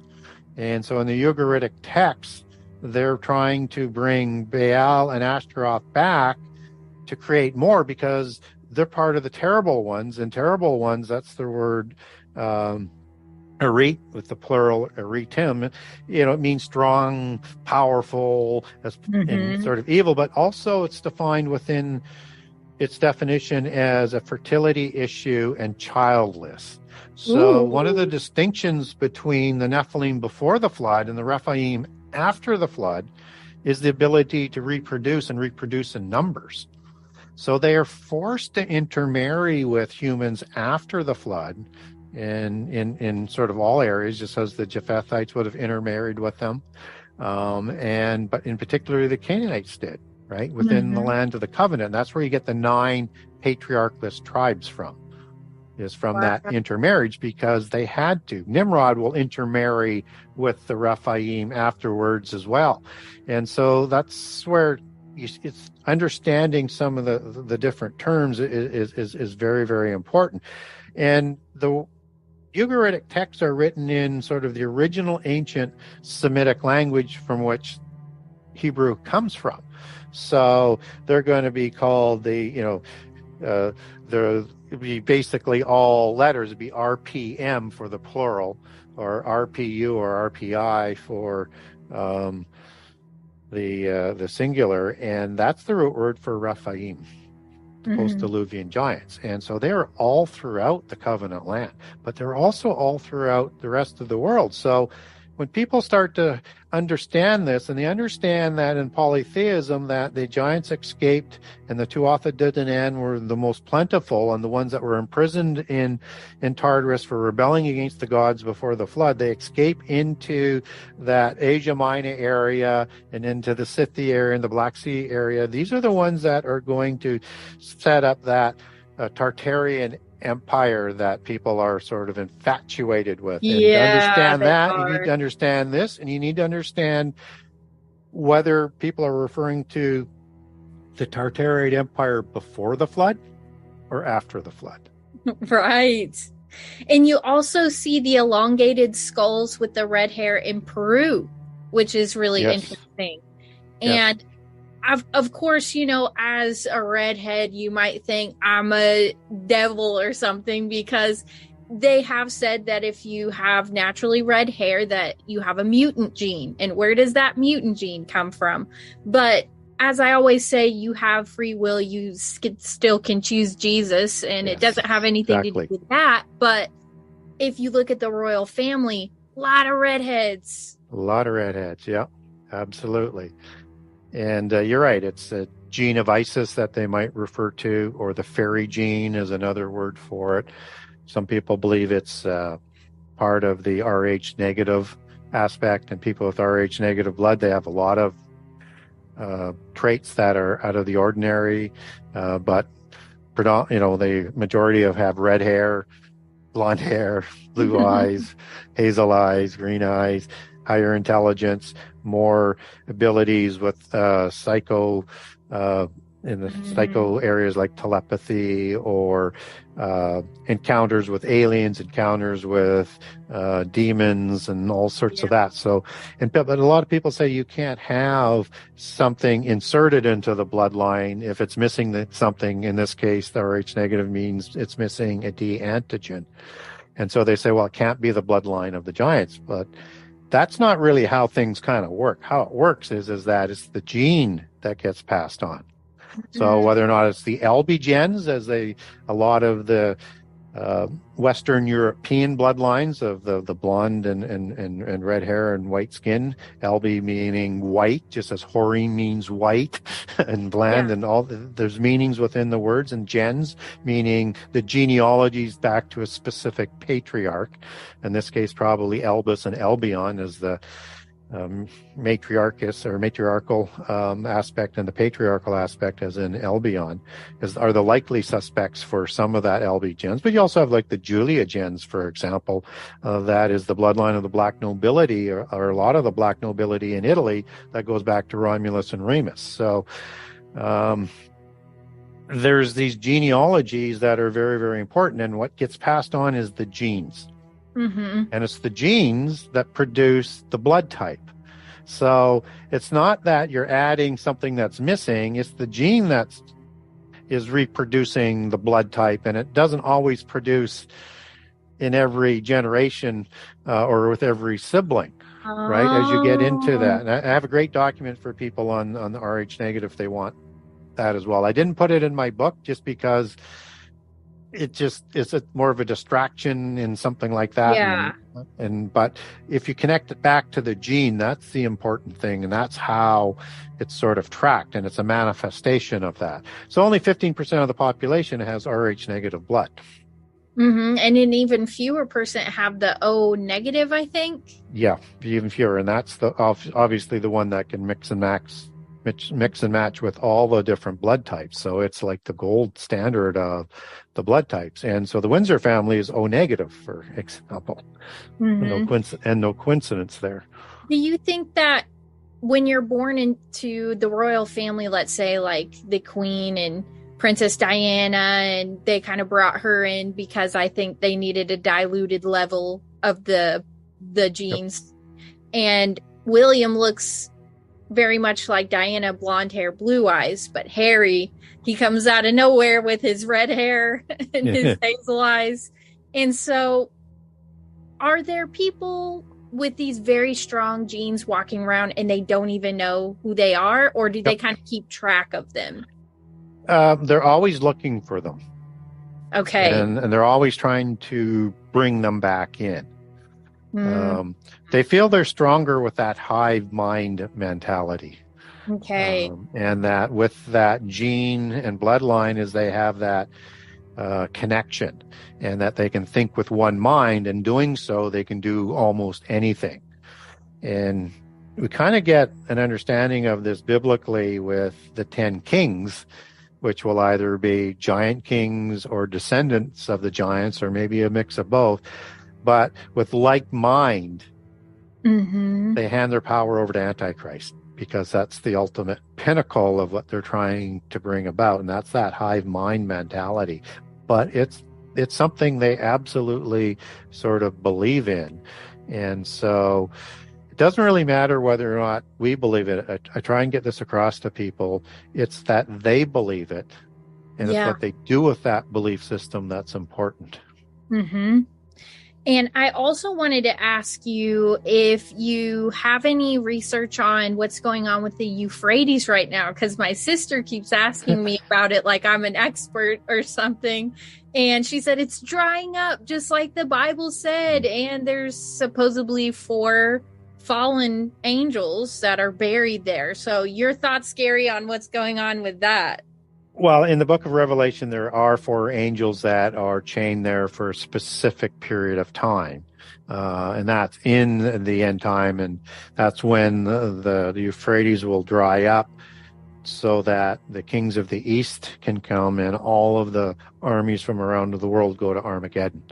Speaker 2: And so in the Ugaritic texts, they're trying to bring Baal and Ashtaroth back to create more because they're part of the terrible ones, and terrible ones, that's the word Erit, with the plural Eritim, it means strong, powerful, and sort of evil, but also it's defined within its definition as a fertility issue and childless. So one of the distinctions between the Nephilim before the flood and the Rephaim after the flood is the ability to reproduce and reproduce in numbers. So they are forced to intermarry with humans after the flood in sort of all areas, just as the Japhethites would have intermarried with them. But in particular, the Canaanites did, right, within the land of the covenant. That's where you get the 9 patriarchless tribes from that intermarriage, because they had to. Nimrod will intermarry with the Rephaim afterwards as well. And so that's where it's understanding some of the different terms is very, very important. And the Ugaritic texts are written in sort of the original ancient Semitic language from which Hebrew comes from. So they're going to be called it'd be basically all letters. It'd be RPM for the plural, or RPU or RPI for the singular, and that's the root word for Rephaim, post-Diluvian giants. And so they're all throughout the covenant land, but they're also all throughout the rest of the world. So when people start to understand this, and they understand that in polytheism that the giants escaped and the Tuatha De Danann were the most plentiful, and the ones that were imprisoned in Tartarus for rebelling against the gods before the flood, they escape into that Asia Minor area and into the Scythia area and the Black Sea area. These are the ones that are going to set up that Tartarian empire that people are sort of infatuated with. And to understand that, you need to understand this, and you need to understand whether people are referring to the Tartarian Empire before the flood or after the flood.
Speaker 1: Right. And you also see the elongated skulls with the red hair in Peru, which is really interesting. And of course, as a redhead, you might think I'm a devil or something, because they have said that if you have naturally red hair, that you have a mutant gene. And where does that mutant gene come from? But as I always say, you have free will. You still can choose Jesus, and it doesn't have anything to do with that. But if you look at the royal family, a lot of redheads.
Speaker 2: A lot of redheads, yeah, absolutely. And you're right, it's a gene of Isis that they might refer to, or the fairy gene is another word for it. Some people believe it's part of the Rh negative aspect, and people with Rh negative blood, they have a lot of traits that are out of the ordinary, but the majority have red hair, blonde hair, blue eyes, hazel eyes, green eyes, higher intelligence, more abilities with in the psycho areas like telepathy or encounters with aliens, encounters with demons, and all sorts of that. So, but a lot of people say you can't have something inserted into the bloodline if it's missing something. In this case, the Rh negative means it's missing a D antigen. And so they say, well, it can't be the bloodline of the giants, but that's not really how things kind of work. How it works is that it's the gene that gets passed on. So whether or not it's the LB gens, as a lot of the Western European bloodlines of the blonde and red hair and white skin, LB meaning white, just as Hori means white and bland, and there's meanings within the words, and gens meaning the genealogies back to a specific patriarch. In this case, probably Elbus and Elbion is the matriarchous or matriarchal aspect, and the patriarchal aspect, as in Elbion, are the likely suspects for some of that LB gens. But you also have like the Julia gens, for example, that is the bloodline of the black nobility, or a lot of the black nobility in Italy that goes back to Romulus and Remus. So there's these genealogies that are very, very important, and what gets passed on is the genes. And it's the genes that produce the blood type. So it's not that you're adding something that's missing, it's the gene that is reproducing the blood type, and it doesn't always produce in every generation or with every sibling, right? As you get into that. And I have a great document for people on the Rh negative if they want that as well. I didn't put it in my book just because it's more of a distraction in something like that. But if you connect it back to the gene, that's the important thing, and that's how it's sort of tracked, and it's a manifestation of that. So only 15% of the population has Rh negative blood.
Speaker 1: And an even fewer percent have the O negative, I think. Yeah,
Speaker 2: even fewer, and that's obviously the one that can mix and match with all the different blood types. So it's like the gold standard of the blood types. And so the Windsor family is O negative, for example. No coincidence there.
Speaker 1: Do you think that when you're born into the royal family, let's say like the Queen and Princess Diana, and they kind of brought her in because I think they needed a diluted level of the genes, and William looks very much like Diana, blonde hair, blue eyes, but Harry, he comes out of nowhere with his red hair and his hazel eyes. And so are there people with these very strong genes walking around and they don't even know who they are, or do they kind of keep track of them?
Speaker 2: They're always looking for them.
Speaker 1: Okay.
Speaker 2: And they're always trying to bring them back in. They feel they're stronger with that hive mind mentality.
Speaker 1: Okay.
Speaker 2: And that with that gene and bloodline is they have that connection, and that they can think with one mind, and doing so they can do almost anything. And we kind of get an understanding of this biblically with the 10 kings, which will either be giant kings or descendants of the giants, or maybe a mix of both. But with like mind, they hand their power over to Antichrist, because that's the ultimate pinnacle of what they're trying to bring about, and that's that hive mind mentality. But it's something they absolutely sort of believe in, and so it doesn't really matter whether or not we believe it. I try and get this across to people. It's that they believe it, and it's what they do with that belief system that's important.
Speaker 1: And I also wanted to ask you if you have any research on what's going on with the Euphrates right now, because my sister keeps asking me about it like I'm an expert or something. And she said it's drying up just like the Bible said. And there's supposedly 4 fallen angels that are buried there. So your thoughts, Gary, on what's going on with that?
Speaker 2: Well, in the book of Revelation, there are 4 angels that are chained there for a specific period of time. And that's in the end time. And that's when the Euphrates will dry up, so that the kings of the east can come and all of the armies from around the world go to Armageddon.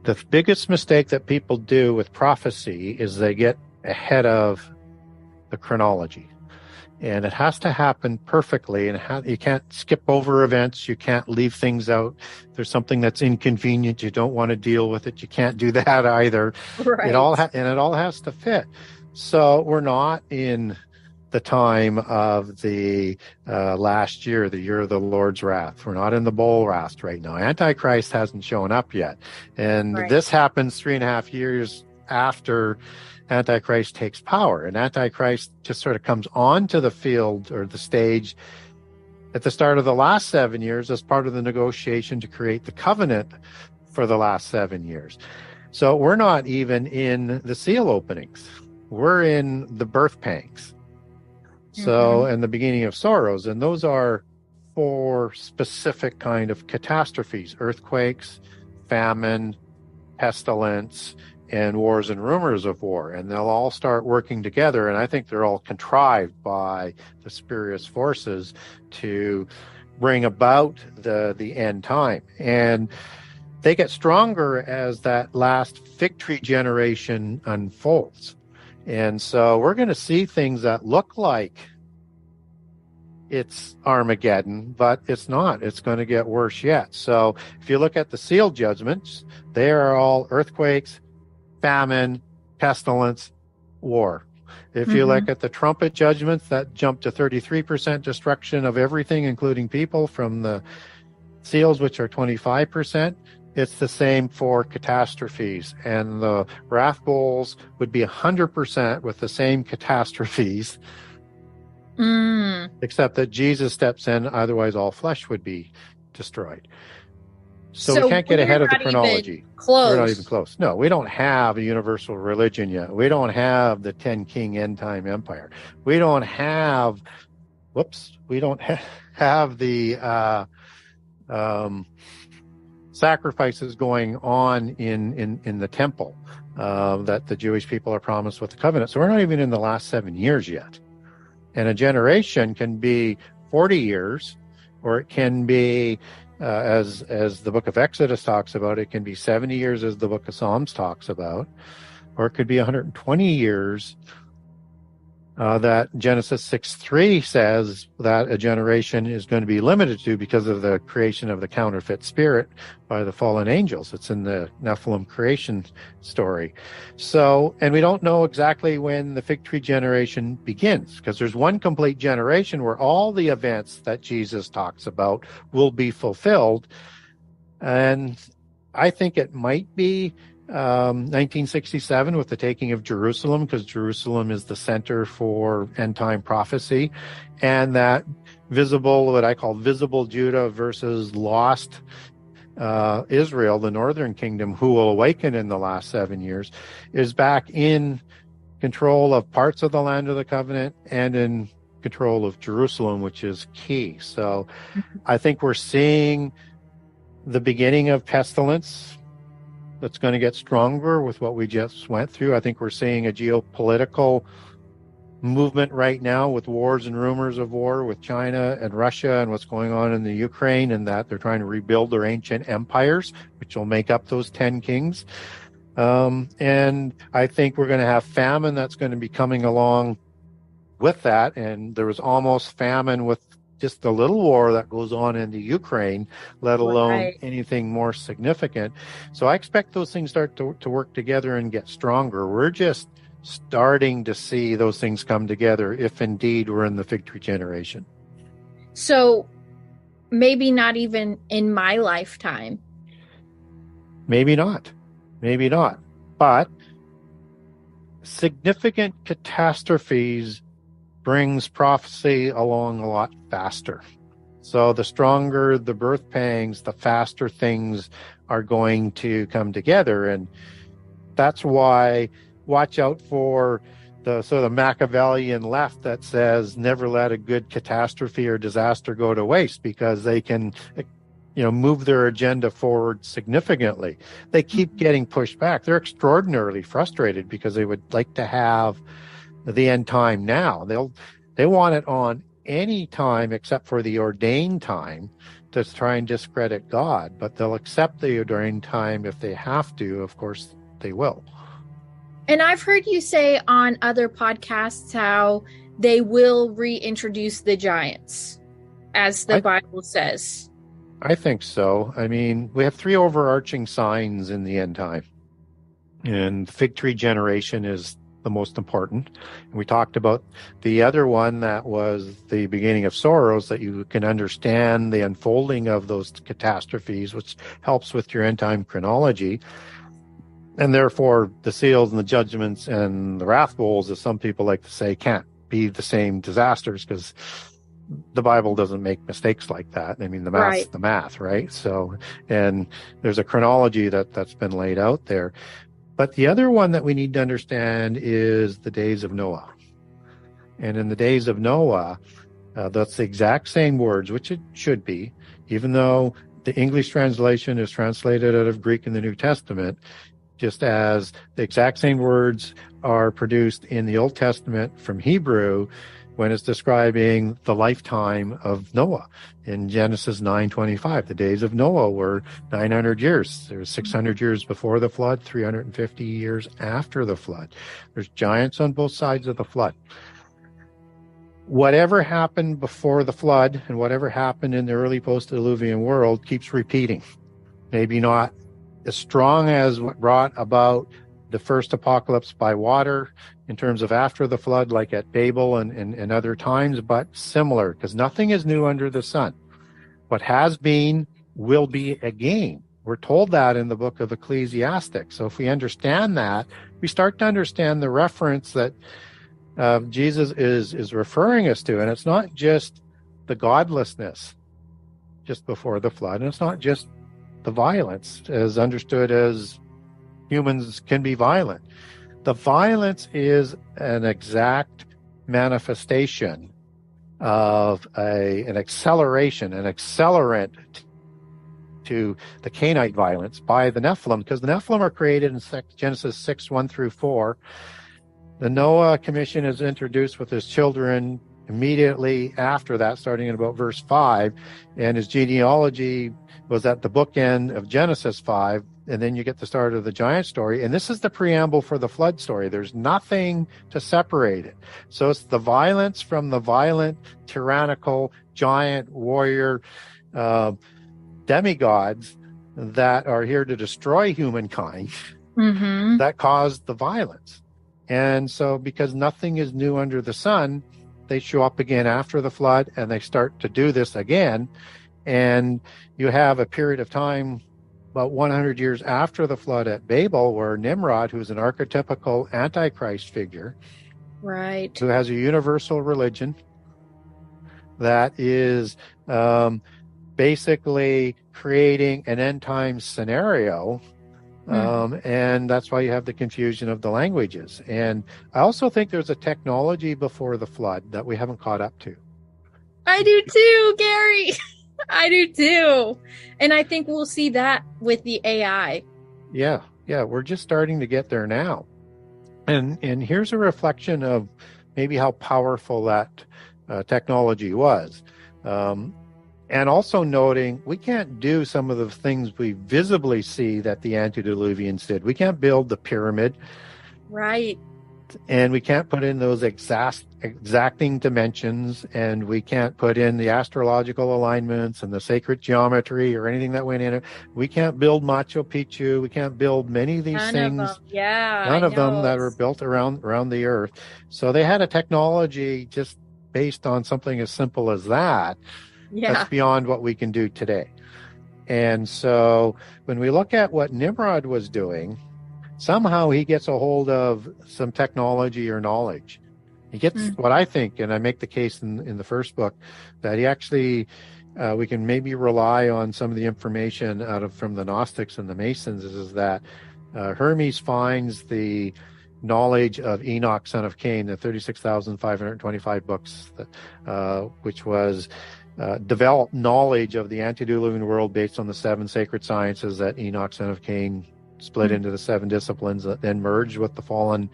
Speaker 2: The biggest mistake that people do with prophecy is they get ahead of the chronology. And it has to happen perfectly, and you can't skip over events. You can't leave things out. If there's something that's inconvenient, you don't want to deal with it. You can't do that either.
Speaker 1: Right.
Speaker 2: It all has to fit. So we're not in the time of the last year, the year of the Lord's wrath. We're not in the bowl wrath right now. Antichrist hasn't shown up yet. And this happens 3.5 years after Antichrist takes power. And Antichrist just sort of comes onto the field or the stage at the start of the last 7 years as part of the negotiation to create the covenant for the last 7 years. So we're not even in the seal openings. We're in the birth pangs. So, and the beginning of sorrows. And those are 4 specific kind of catastrophes: earthquakes, famine, pestilence, and wars and rumors of war. And they'll all start working together. And I think they're all contrived by the spurious forces to bring about the end time. And they get stronger as that last fig tree generation unfolds. And so we're going to see things that look like it's Armageddon, but it's not. It's going to get worse yet. So if you look at the seal judgments, they are all earthquakes, famine, pestilence, war. If you look at the trumpet judgments, that jump to 33% destruction of everything, including people, from the seals, which are 25%. It's the same for catastrophes. And the wrath bowls would be 100% with the same catastrophes, except that Jesus steps in, otherwise all flesh would be destroyed. So we can't get ahead of the chronology. We're not even close. No, we don't have a universal religion yet. We don't have the 10 king end time empire. We don't have, have the sacrifices going on in the temple that the Jewish people are promised with the covenant. So we're not even in the last 7 years yet. And a generation can be 40 years, or it can be, as the book of Exodus talks about, it can be 70 years as the book of Psalms talks about, or it could be 120 years that Genesis 6:3 says that a generation is going to be limited to because of the creation of the counterfeit spirit by the fallen angels. It's in the Nephilim creation story. So, and we don't know exactly when the fig tree generation begins, because there's one complete generation where all the events that Jesus talks about will be fulfilled. And I think it might be 1967 with the taking of Jerusalem, because Jerusalem is the center for end time prophecy, and that visible, what I call visible Judah versus lost Israel, the northern kingdom, who will awaken in the last 7 years, is back in control of parts of the land of the covenant and in control of Jerusalem, which is key. So I think we're seeing the beginning of pestilence that's going to get stronger with what we just went through. I think we're seeing a geopolitical movement right now with wars and rumors of war with China and Russia and what's going on in the Ukraine, and that they're trying to rebuild their ancient empires, which will make up those 10 kings. And I think we're going to have famine that's going to be coming along with that. And there was almost famine with just the little war that goes on in the Ukraine, let alone anything more significant. So I expect those things start to work together and get stronger. We're just starting to see those things come together, if indeed we're in the fig tree generation.
Speaker 1: So maybe not even in my lifetime.
Speaker 2: Maybe not. Maybe not. But significant catastrophes brings prophecy along a lot faster. So the stronger the birth pangs, the faster things are going to come together. And that's why watch out for the sort of Machiavellian left that says never let a good catastrophe or disaster go to waste, because they can, move their agenda forward significantly. They keep getting pushed back. They're extraordinarily frustrated because they would like to have the end time now. They want it on any time except for the ordained time to try and discredit God, but they'll accept the ordained time if they have to. Of course, they will.
Speaker 1: And I've heard you say on other podcasts how they will reintroduce the giants, as the Bible says.
Speaker 2: I think so. I mean, we have three overarching signs in the end time. And fig tree generation is the most important. And we talked about the other one that was the beginning of sorrows, that you can understand the unfolding of those catastrophes, which helps with your end time chronology. And therefore, the seals and the judgments and the wrath bowls, as some people like to say, can't be the same disasters, because the Bible doesn't make mistakes like that. I mean, the math's the math, right? So, and there's a chronology that's been laid out there. But the other one that we need to understand is the days of Noah. And in the days of Noah, that's the exact same words, which it should be, even though the English translation is translated out of Greek in the New Testament, just as the exact same words are produced in the Old Testament from Hebrew when it's describing the lifetime of Noah in Genesis 9:25. The days of Noah were 900 years. There's 600 years before the flood, 350 years after the flood. There's giants on both sides of the flood. Whatever happened before the flood and whatever happened in the early post-Diluvian world keeps repeating. Maybe not as strong as what brought about the first apocalypse by water in terms of after the flood, like at Babel and other times, but similar, because nothing is new under the sun. What has been will be again. We're told that in the book of Ecclesiastes. So if we understand that, we start to understand the reference that Jesus is referring us to. And it's not just the godlessness just before the flood, and it's not just the violence as understood as humans can be violent. The violence is an exact manifestation of an acceleration, an accelerant to the Canaanite violence by the Nephilim, because the Nephilim are created in Genesis 6:1-4. The Noah commission is introduced with his children immediately after that, starting at about verse 5, and his genealogy was at the bookend of Genesis 5, and then you get the start of the giant story, and this is the preamble for the flood story. There's nothing to separate it. So it's the violence from the violent, tyrannical, giant warrior demigods that are here to destroy humankind that caused the violence. And so because nothing is new under the sun, they show up again after the flood, and they start to do this again. And you have a period of time about 100 years after the flood at Babel, where Nimrod, who's an archetypical Antichrist figure,
Speaker 1: right,
Speaker 2: who has a universal religion that is basically creating an end time scenario. And that's why you have the confusion of the languages. And I also think there's a technology before the flood that we haven't caught up to.
Speaker 1: I do too, Gary. I do too. And I think we'll see that with the AI. Yeah,
Speaker 2: we're just starting to get there now. And here's a reflection of maybe how powerful that technology was. And also noting we can't do some of the things we visibly see that the antediluvians did. We can't build the pyramid.
Speaker 1: Right.
Speaker 2: And we can't put in those exacting dimensions, and we can't put in the astrological alignments and the sacred geometry or anything that went in it. We can't build Machu Picchu. We can't build many of these things.
Speaker 1: None of them. Yeah,
Speaker 2: none of them that are built around the earth. So they had a technology just based on something as simple as that. That's beyond what we can do today. And so when we look at what Nimrod was doing, somehow he gets a hold of some technology or knowledge. He gets what I think, and I make the case in the first book, that he actually, we can maybe rely on some of the information from the Gnostics and the Masons, is that Hermes finds the knowledge of Enoch, son of Cain, the 36,525 books, which was developed knowledge of the antediluvian world based on the 7 sacred sciences that Enoch, son of Cain, split into the 7 disciplines that then merged with the fallen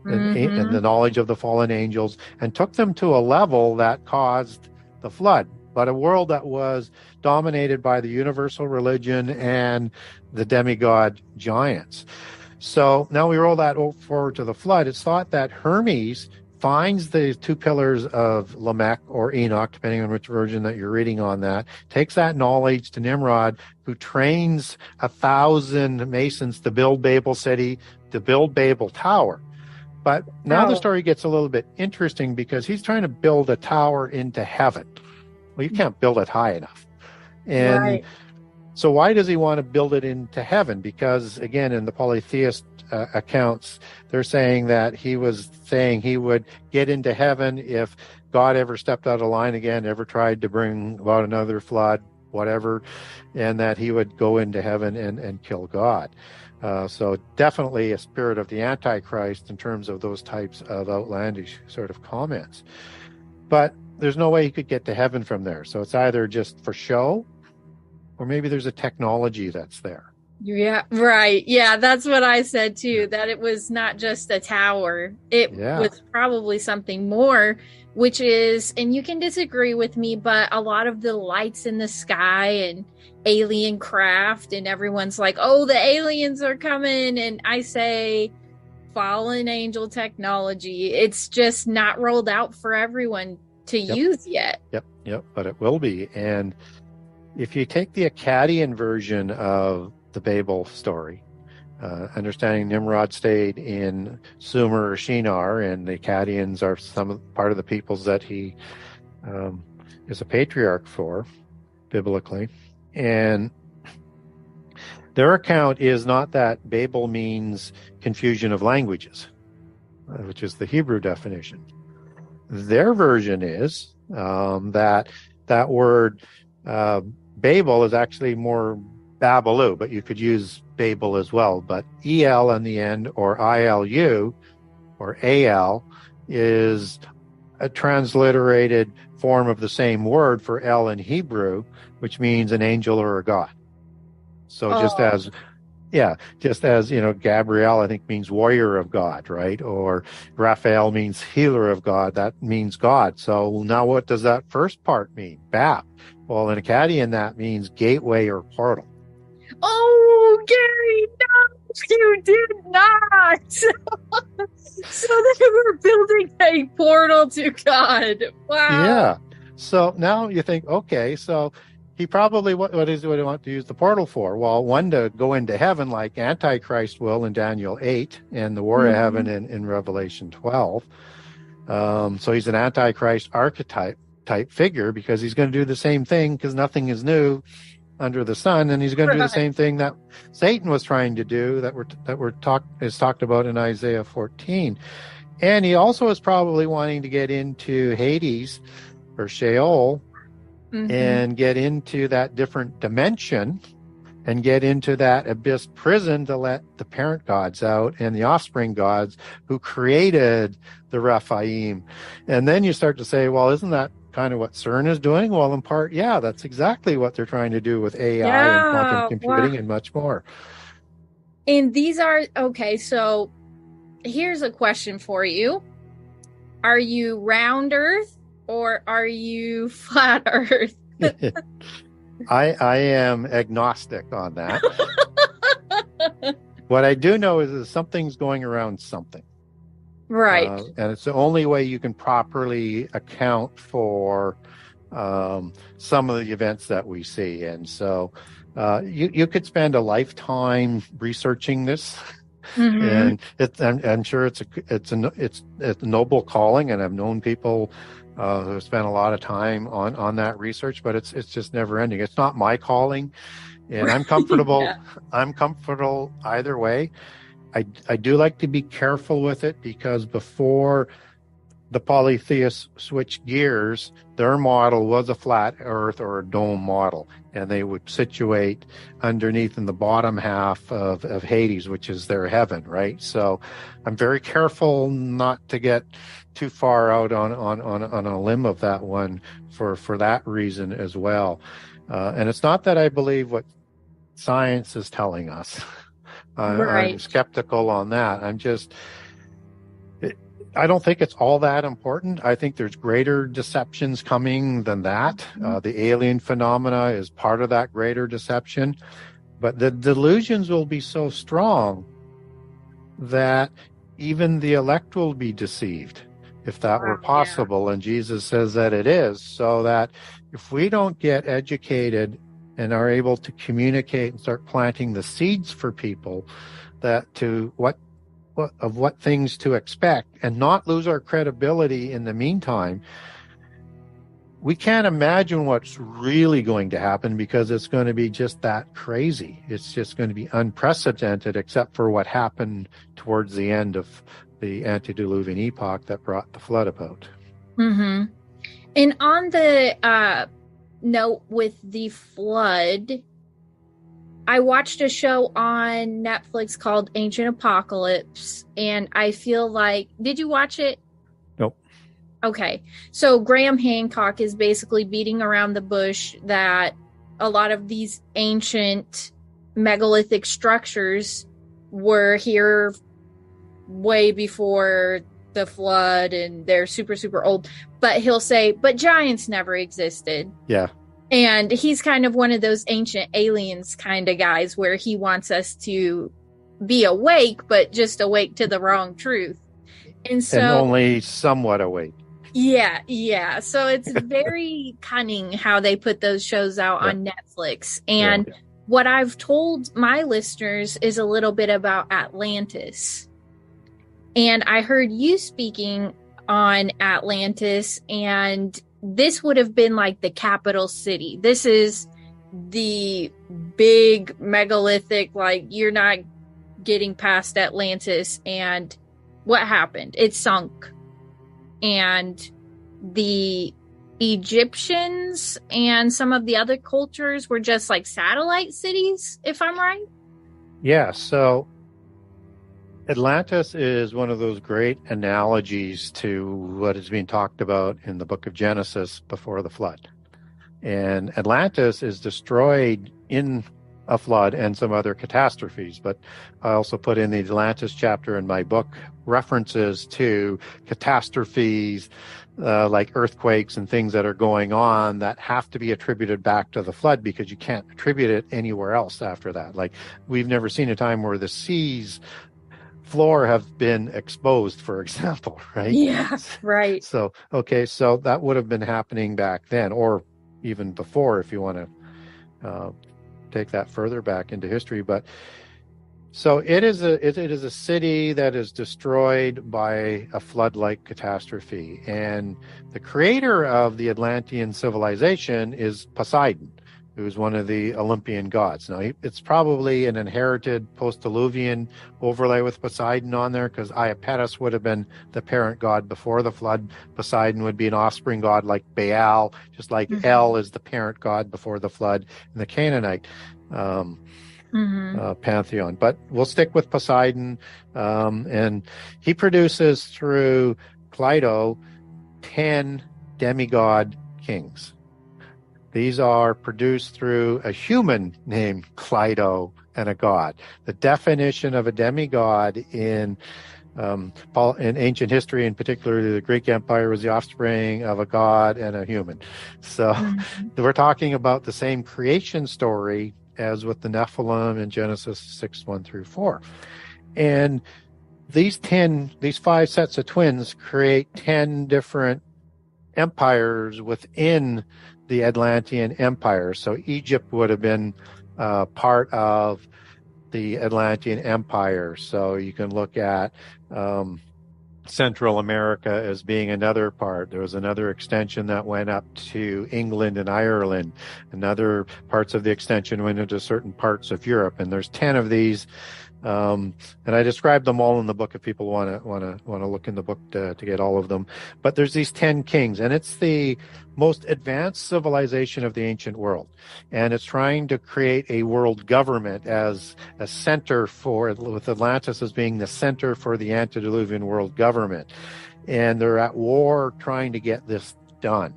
Speaker 2: and the knowledge of the fallen angels, and took them to a level that caused the flood. But a world that was dominated by the universal religion and the demigod giants. So now we roll that forward to the flood. It's thought that Hermes finds the two pillars of Lamech or Enoch, depending on which version that you're reading on that, takes that knowledge to Nimrod, who trains 1,000 masons to build Babel City, to build Babel Tower. But now the story gets a little bit interesting because he's trying to build a tower into heaven. Well, you can't build it high enough. And so why does he want to build it into heaven? Because, again, in the polytheist accounts, they're saying that he was saying he would get into heaven if God ever stepped out of line again, ever tried to bring about another flood, whatever, and that he would go into heaven and kill God. So definitely a spirit of the Antichrist in terms of those types of outlandish sort of comments. But there's no way he could get to heaven from there. So it's either just for show, or maybe there's a technology that's there.
Speaker 1: Yeah, right. Yeah, that's what I said too, that it was not just a tower. It was probably something more, which is, and you can disagree with me, but a lot of the lights in the sky and alien craft, and everyone's like, oh, the aliens are coming. And I say, fallen angel technology. It's just not rolled out for everyone to use yet.
Speaker 2: Yep. But it will be. And if you take the Akkadian version of the Babel story, understanding Nimrod stayed in Sumer or Shinar, and the Akkadians are part of the peoples that he is a patriarch for, biblically. And their account is not that Babel means confusion of languages, which is the Hebrew definition. Their version is that word Babel is actually more Babalu, but you could use Babel as well. But EL in the end, or ILU, or AL, is a transliterated form of the same word for L in Hebrew, which means an angel or a god. So just as, Gabriel, I think, means warrior of God, right? Or Raphael means healer of God. That means God. So now what does that first part mean? Bab. Well, in Akkadian, that means gateway or portal.
Speaker 1: Oh, Gary, no, you did not. So they were building a portal to God. Wow.
Speaker 2: Yeah. So now you think, okay, so he probably, what is he want to use the portal for? Well, one, to go into heaven like Antichrist will in Daniel 8 and the war of heaven in Revelation 12. So he's an Antichrist archetype type figure because he's going to do the same thing because nothing is new under the sun, and he's going to do the same thing that Satan was trying to do is talked about in Isaiah 14. And he also is probably wanting to get into Hades or Sheol and get into that different dimension and get into that abyss prison to let the parent gods out and the offspring gods who created the Rephaim. And then you start to say, well, isn't that kind of what CERN is doing? Well, in part, yeah, that's exactly what they're trying to do with AI and quantum computing and much more.
Speaker 1: And these are, okay, so here's a question for you. Are you round Earth or are you flat Earth?
Speaker 2: I am agnostic on that. What I do know is something's going around something.
Speaker 1: Right.
Speaker 2: And it's the only way you can properly account for some of the events that we see. And so you could spend a lifetime researching this. And I'm sure it's a noble calling, and I've known people who spent a lot of time on that research, but it's just never ending. It's not my calling, and I'm comfortable. I'm comfortable either way. I do like to be careful with it because before the polytheists switched gears, their model was a flat earth or a dome model, and they would situate underneath in the bottom half of Hades, which is their heaven, right? So I'm very careful not to get too far out on a limb of that one for that reason as well. And it's not that I believe what science is telling us. I'm skeptical on that. I don't think it's all that important. I think there's greater deceptions coming than that. The alien phenomena is part of that greater deception. But the delusions will be so strong that even the elect will be deceived. if that were possible. And Jesus says that it is, so that if we don't get educated and are able to communicate and start planting the seeds for people that to what things to expect and not lose our credibility in the meantime, we can't imagine what's really going to happen, because it's going to be just that crazy. It's just going to be unprecedented, except for what happened towards the end of the antediluvian epoch that brought the flood about.
Speaker 1: Mm-hmm. And on the note with the flood, I watched a show on Netflix called Ancient Apocalypse, and I feel like, did you watch it?
Speaker 2: Nope.
Speaker 1: Okay. So Graham Hancock is basically beating around the bush that a lot of these ancient megalithic structures were here way before the flood, and they're super, super old. But he'll say, but giants never existed.
Speaker 2: Yeah.
Speaker 1: And he's kind of one of those ancient aliens kind of guys where he wants us to be awake, but just awake to the wrong truth. And
Speaker 2: only somewhat awake.
Speaker 1: Yeah. So it's very cunning how they put those shows out on Netflix. And what I've told my listeners is a little bit about Atlantis. And I heard you speaking on Atlantis, and this would have been like the capital city. This is the big megalithic, like you're not getting past Atlantis. And what happened? It sunk. And the Egyptians and some of the other cultures were just like satellite cities, if I'm right.
Speaker 2: Yeah. So Atlantis is one of those great analogies to what is being talked about in the book of Genesis before the flood. And Atlantis is destroyed in a flood and some other catastrophes. But I also put in the Atlantis chapter in my book references to catastrophes like earthquakes and things that are going on that have to be attributed back to the flood, because you can't attribute it anywhere else after that. Like, we've never seen a time where the seas floor have been exposed, for example, right?
Speaker 1: Yeah, right.
Speaker 2: So that would have been happening back then, or even before, if you want to take that further back into history. But so it is a city that is destroyed by a flood-like catastrophe, and the creator of the Atlantean civilization is Poseidon, who's one of the Olympian gods. Now, it's probably an inherited post-Diluvian overlay with Poseidon on there, because Iapetus would have been the parent god before the flood. Poseidon would be an offspring god like Baal, just like El is the parent god before the flood in the Canaanite pantheon. But we'll stick with Poseidon, and he produces through Cleito 10 demigod kings. These are produced through a human named Cleito and a god. The definition of a demigod in ancient history, in particular the Greek Empire, was the offspring of a god and a human. So we're talking about the same creation story as with the Nephilim in Genesis 6:1-4. And these 5 sets of twins create 10 different empires within the Atlantean Empire. So Egypt would have been part of the Atlantean Empire. So you can look at Central America as being another part. There was another extension that went up to England and Ireland. Another parts of the extension went into certain parts of Europe. And there's 10 of these. And I described them all in the book if people want to look in the book to get all of them. But there's these 10 kings, and it's the most advanced civilization of the ancient world. And it's trying to create a world government as a center with Atlantis as being the center for the antediluvian world government. And they're at war trying to get this done.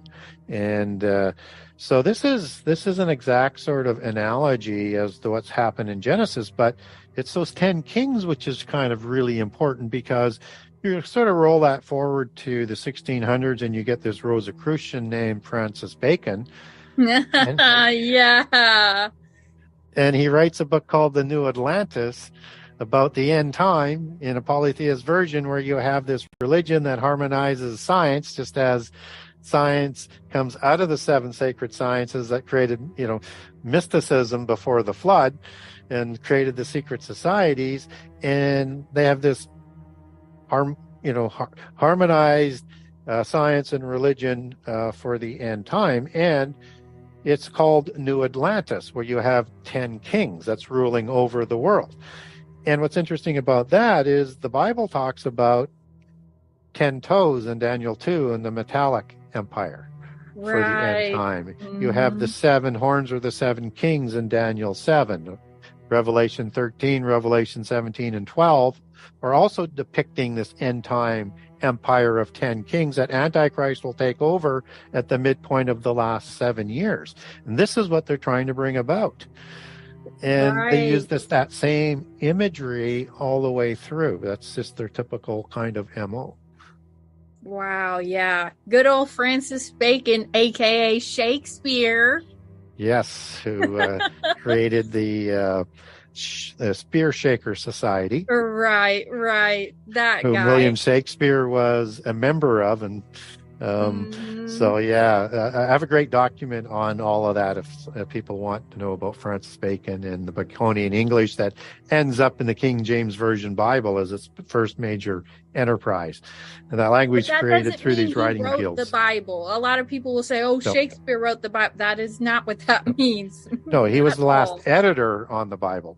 Speaker 2: And so this is an exact sort of analogy as to what's happened in Genesis, but it's those 10 kings, which is kind of really important, because you sort of roll that forward to the 1600s and you get this Rosicrucian named Francis Bacon.
Speaker 1: Yeah.
Speaker 2: And he writes a book called The New Atlantis, about the end time in a polytheist version where you have this religion that harmonizes science, just as science comes out of the seven sacred sciences that created, mysticism before the flood and created the secret societies. And they have this harmonized science and religion for the end time. And it's called New Atlantis, where you have 10 kings that's ruling over the world. And what's interesting about that is the Bible talks about 10 toes in Daniel 2 and the metallic empire for the end time. Mm-hmm. You have the 7 horns or the 7 kings in Daniel 7. Revelation 13, Revelation 17, and 12 are also depicting this end time empire of 10 kings that Antichrist will take over at the midpoint of the last 7 years. And this is what they're trying to bring about. And they use that same imagery all the way through. That's just their typical kind of MO.
Speaker 1: Wow, yeah. Good old Francis Bacon, a.k.a. Shakespeare.
Speaker 2: Yes, who created the Spear Shaker Society.
Speaker 1: Right. That
Speaker 2: who
Speaker 1: guy.
Speaker 2: William Shakespeare was a member of. And so, yeah, I have a great document on all of that if people want to know about Francis Bacon and the Baconian English that ends up in the King James Version Bible as its first major enterprise. And that language created through these writing guilds.
Speaker 1: The Bible. A lot of people will say, "Oh, no. Shakespeare wrote the Bible." That is not what that means.
Speaker 2: No, he was the last editor on the Bible.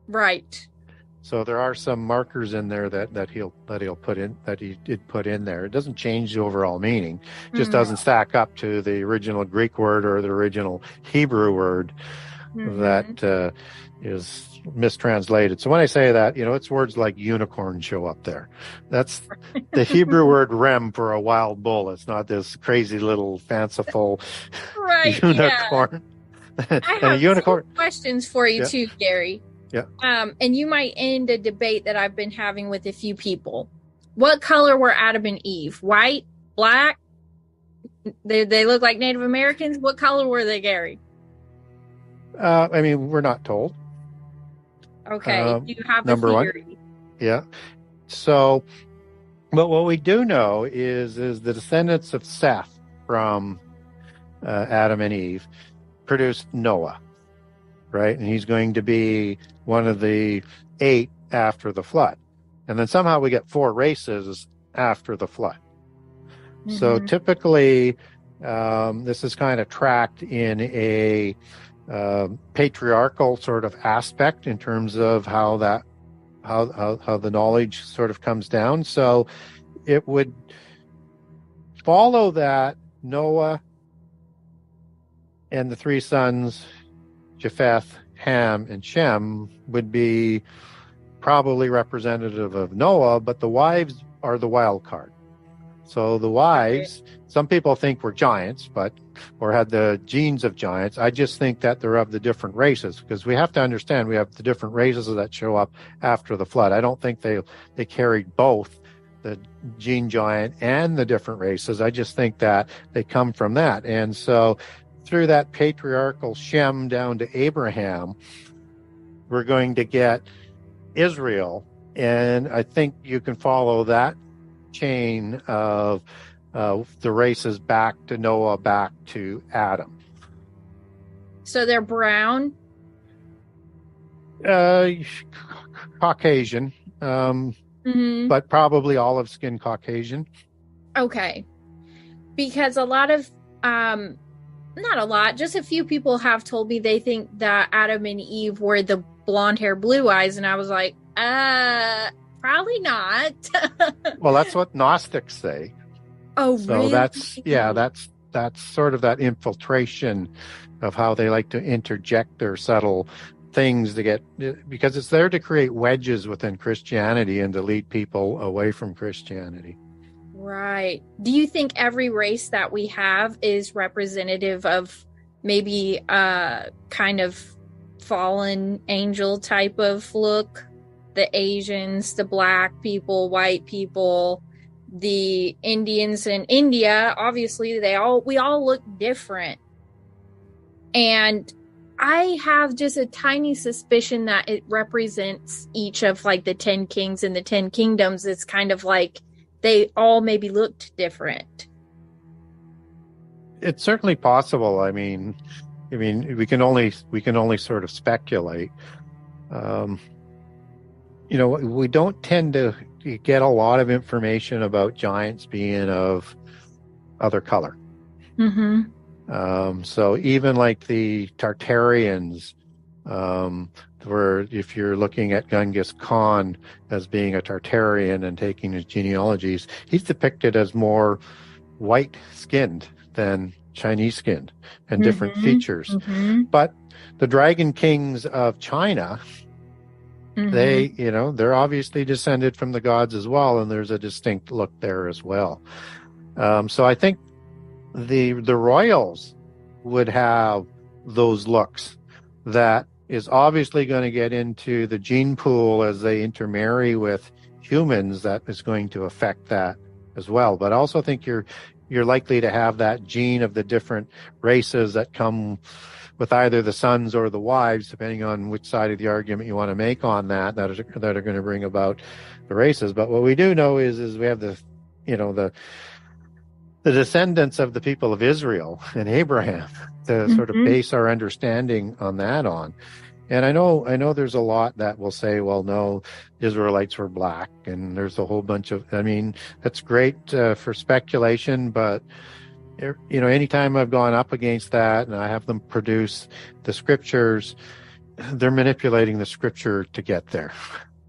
Speaker 1: Right.
Speaker 2: So there are some markers in there that he'll put in, that he did put in there. It doesn't change the overall meaning. It just doesn't stack up to the original Greek word or the original Hebrew word that is mistranslated. So when I say that, it's words like unicorn show up there. That's the Hebrew word rem for a wild bull. It's not this crazy little fanciful unicorn.
Speaker 1: Yeah. I have two questions for you too, Gary.
Speaker 2: Yeah.
Speaker 1: And you might end a debate that I've been having with a few people. What color were Adam and Eve? White? Black? They look like Native Americans? What color were they, Gary?
Speaker 2: We're not told.
Speaker 1: Okay. You have
Speaker 2: number
Speaker 1: a theory.
Speaker 2: One. Yeah. So, but what we do know is the descendants of Seth from Adam and Eve produced Noah. Right? And he's going to be one of the 8 after the flood. And then somehow we get 4 races after the flood. Mm-hmm. So typically, this is kind of tracked in a patriarchal sort of aspect in terms of how the knowledge sort of comes down. So it would follow that Noah and the 3 sons, Japheth, Ham, and Shem, would be probably representative of Noah, but the wives are the wild card. So the wives, some people think were giants, or had the genes of giants. I just think that they're of the different races, because we have to understand we have the different races that show up after the flood. I don't think they carried both the gene giant and the different races. I just think that they come from that. And so through that patriarchal Shem down to Abraham, we're going to get Israel. And I think you can follow that chain of the races back to Noah, back to Adam.
Speaker 1: So they're brown?
Speaker 2: Caucasian, but probably olive skin Caucasian.
Speaker 1: Okay. Because a lot of not a lot, just a few people have told me they think that Adam and Eve were the blonde hair, blue eyes, and I was like, probably not.
Speaker 2: Well, that's what Gnostics say.
Speaker 1: Oh,
Speaker 2: so
Speaker 1: really?
Speaker 2: That's sort of that infiltration of how they like to interject their subtle things to get, because it's there to create wedges within Christianity and to lead people away from Christianity.
Speaker 1: Right. Do you think every race that we have is representative of maybe a kind of fallen angel type of look? The Asians, the black people, white people, the Indians in India, obviously we all look different. And I have just a tiny suspicion that it represents each of like the 10 kings and the 10 kingdoms. It's kind of like they all maybe looked different.
Speaker 2: It's certainly possible. I mean, we can only sort of speculate. We don't tend to get a lot of information about giants being of other color.
Speaker 1: Mm-hmm.
Speaker 2: So even like the Tartarians, where if you're looking at Genghis Khan as being a Tartarian and taking his genealogies, he's depicted as more white-skinned than Chinese-skinned and different features.
Speaker 1: Mm-hmm.
Speaker 2: But the Dragon Kings of China, they're obviously descended from the gods as well, and there's a distinct look there as well. So I think the royals would have those looks that is obviously going to get into the gene pool as they intermarry with humans. That is going to affect that as well. But I also think you're likely to have that gene of the different races that come with either the sons or the wives, depending on which side of the argument you want to make on that are going to bring about the races. But what we do know is we have the descendants of the people of Israel and Abraham to sort of base our understanding on that on. And I know there's a lot that will say, well, no, Israelites were black, and there's a whole bunch of, that's great for speculation, but anytime I've gone up against that and I have them produce the scriptures, they're manipulating the scripture to get there.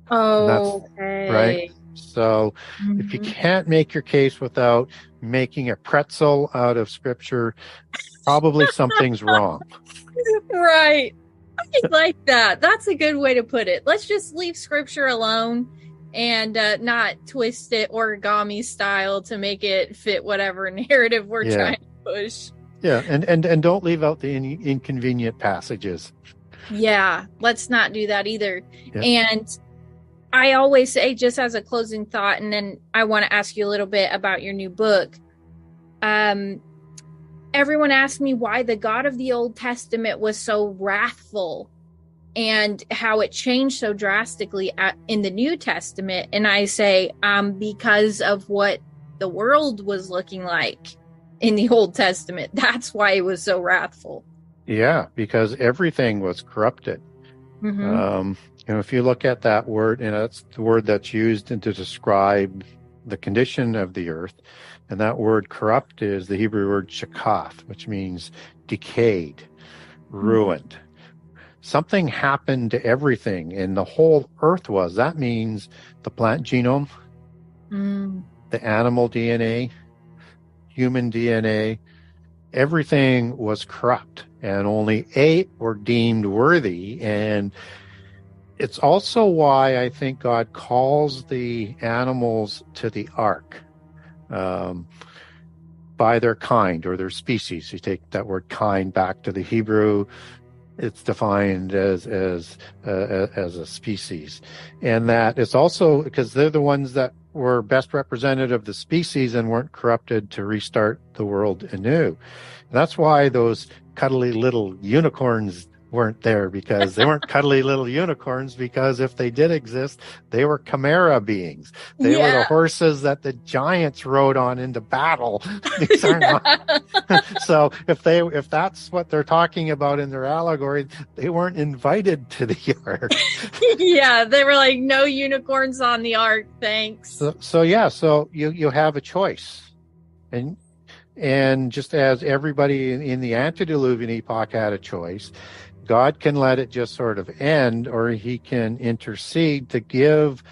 Speaker 1: Oh, okay.
Speaker 2: Right. So if you can't make your case without making a pretzel out of scripture, probably something's wrong.
Speaker 1: Right. I like that. That's a good way to put it. Let's just leave scripture alone and not twist it origami style to make it fit whatever narrative we're trying to push.
Speaker 2: Yeah, and don't leave out the inconvenient passages.
Speaker 1: Yeah, let's not do that either. Yeah. And I always say, just as a closing thought, and then I want to ask you a little bit about your new book. Everyone asked me why the God of the Old Testament was so wrathful and how it changed so drastically in the New Testament. And I say, because of what the world was looking like in the Old Testament. That's why it was so wrathful.
Speaker 2: Yeah, because everything was corrupted. If you look at that word, it's the word that's used to describe the condition of the earth. And that word corrupt is the Hebrew word shakath, which means decayed, ruined. Something happened to everything, and the whole earth was. That means the plant genome, the animal DNA, human DNA, everything was corrupt, and only 8 were deemed worthy. And it's also why I think God calls the animals to the ark. By their kind or their species. You take that word kind back to the Hebrew, it's defined as a species. And that it's also because they're the ones that were best representative of the species and weren't corrupted to restart the world anew. And that's why those cuddly little unicorns weren't there, because they weren't cuddly little unicorns, because if they did exist, they were chimera beings. They were the horses that the giants rode on into battle. These are not. So if that's what they're talking about in their allegory, they weren't invited to the ark.
Speaker 1: Yeah, they were like, no unicorns on the ark, thanks.
Speaker 2: So you have a choice. And just as everybody in the antediluvian epoch had a choice, God can let it just sort of end, or he can intercede to give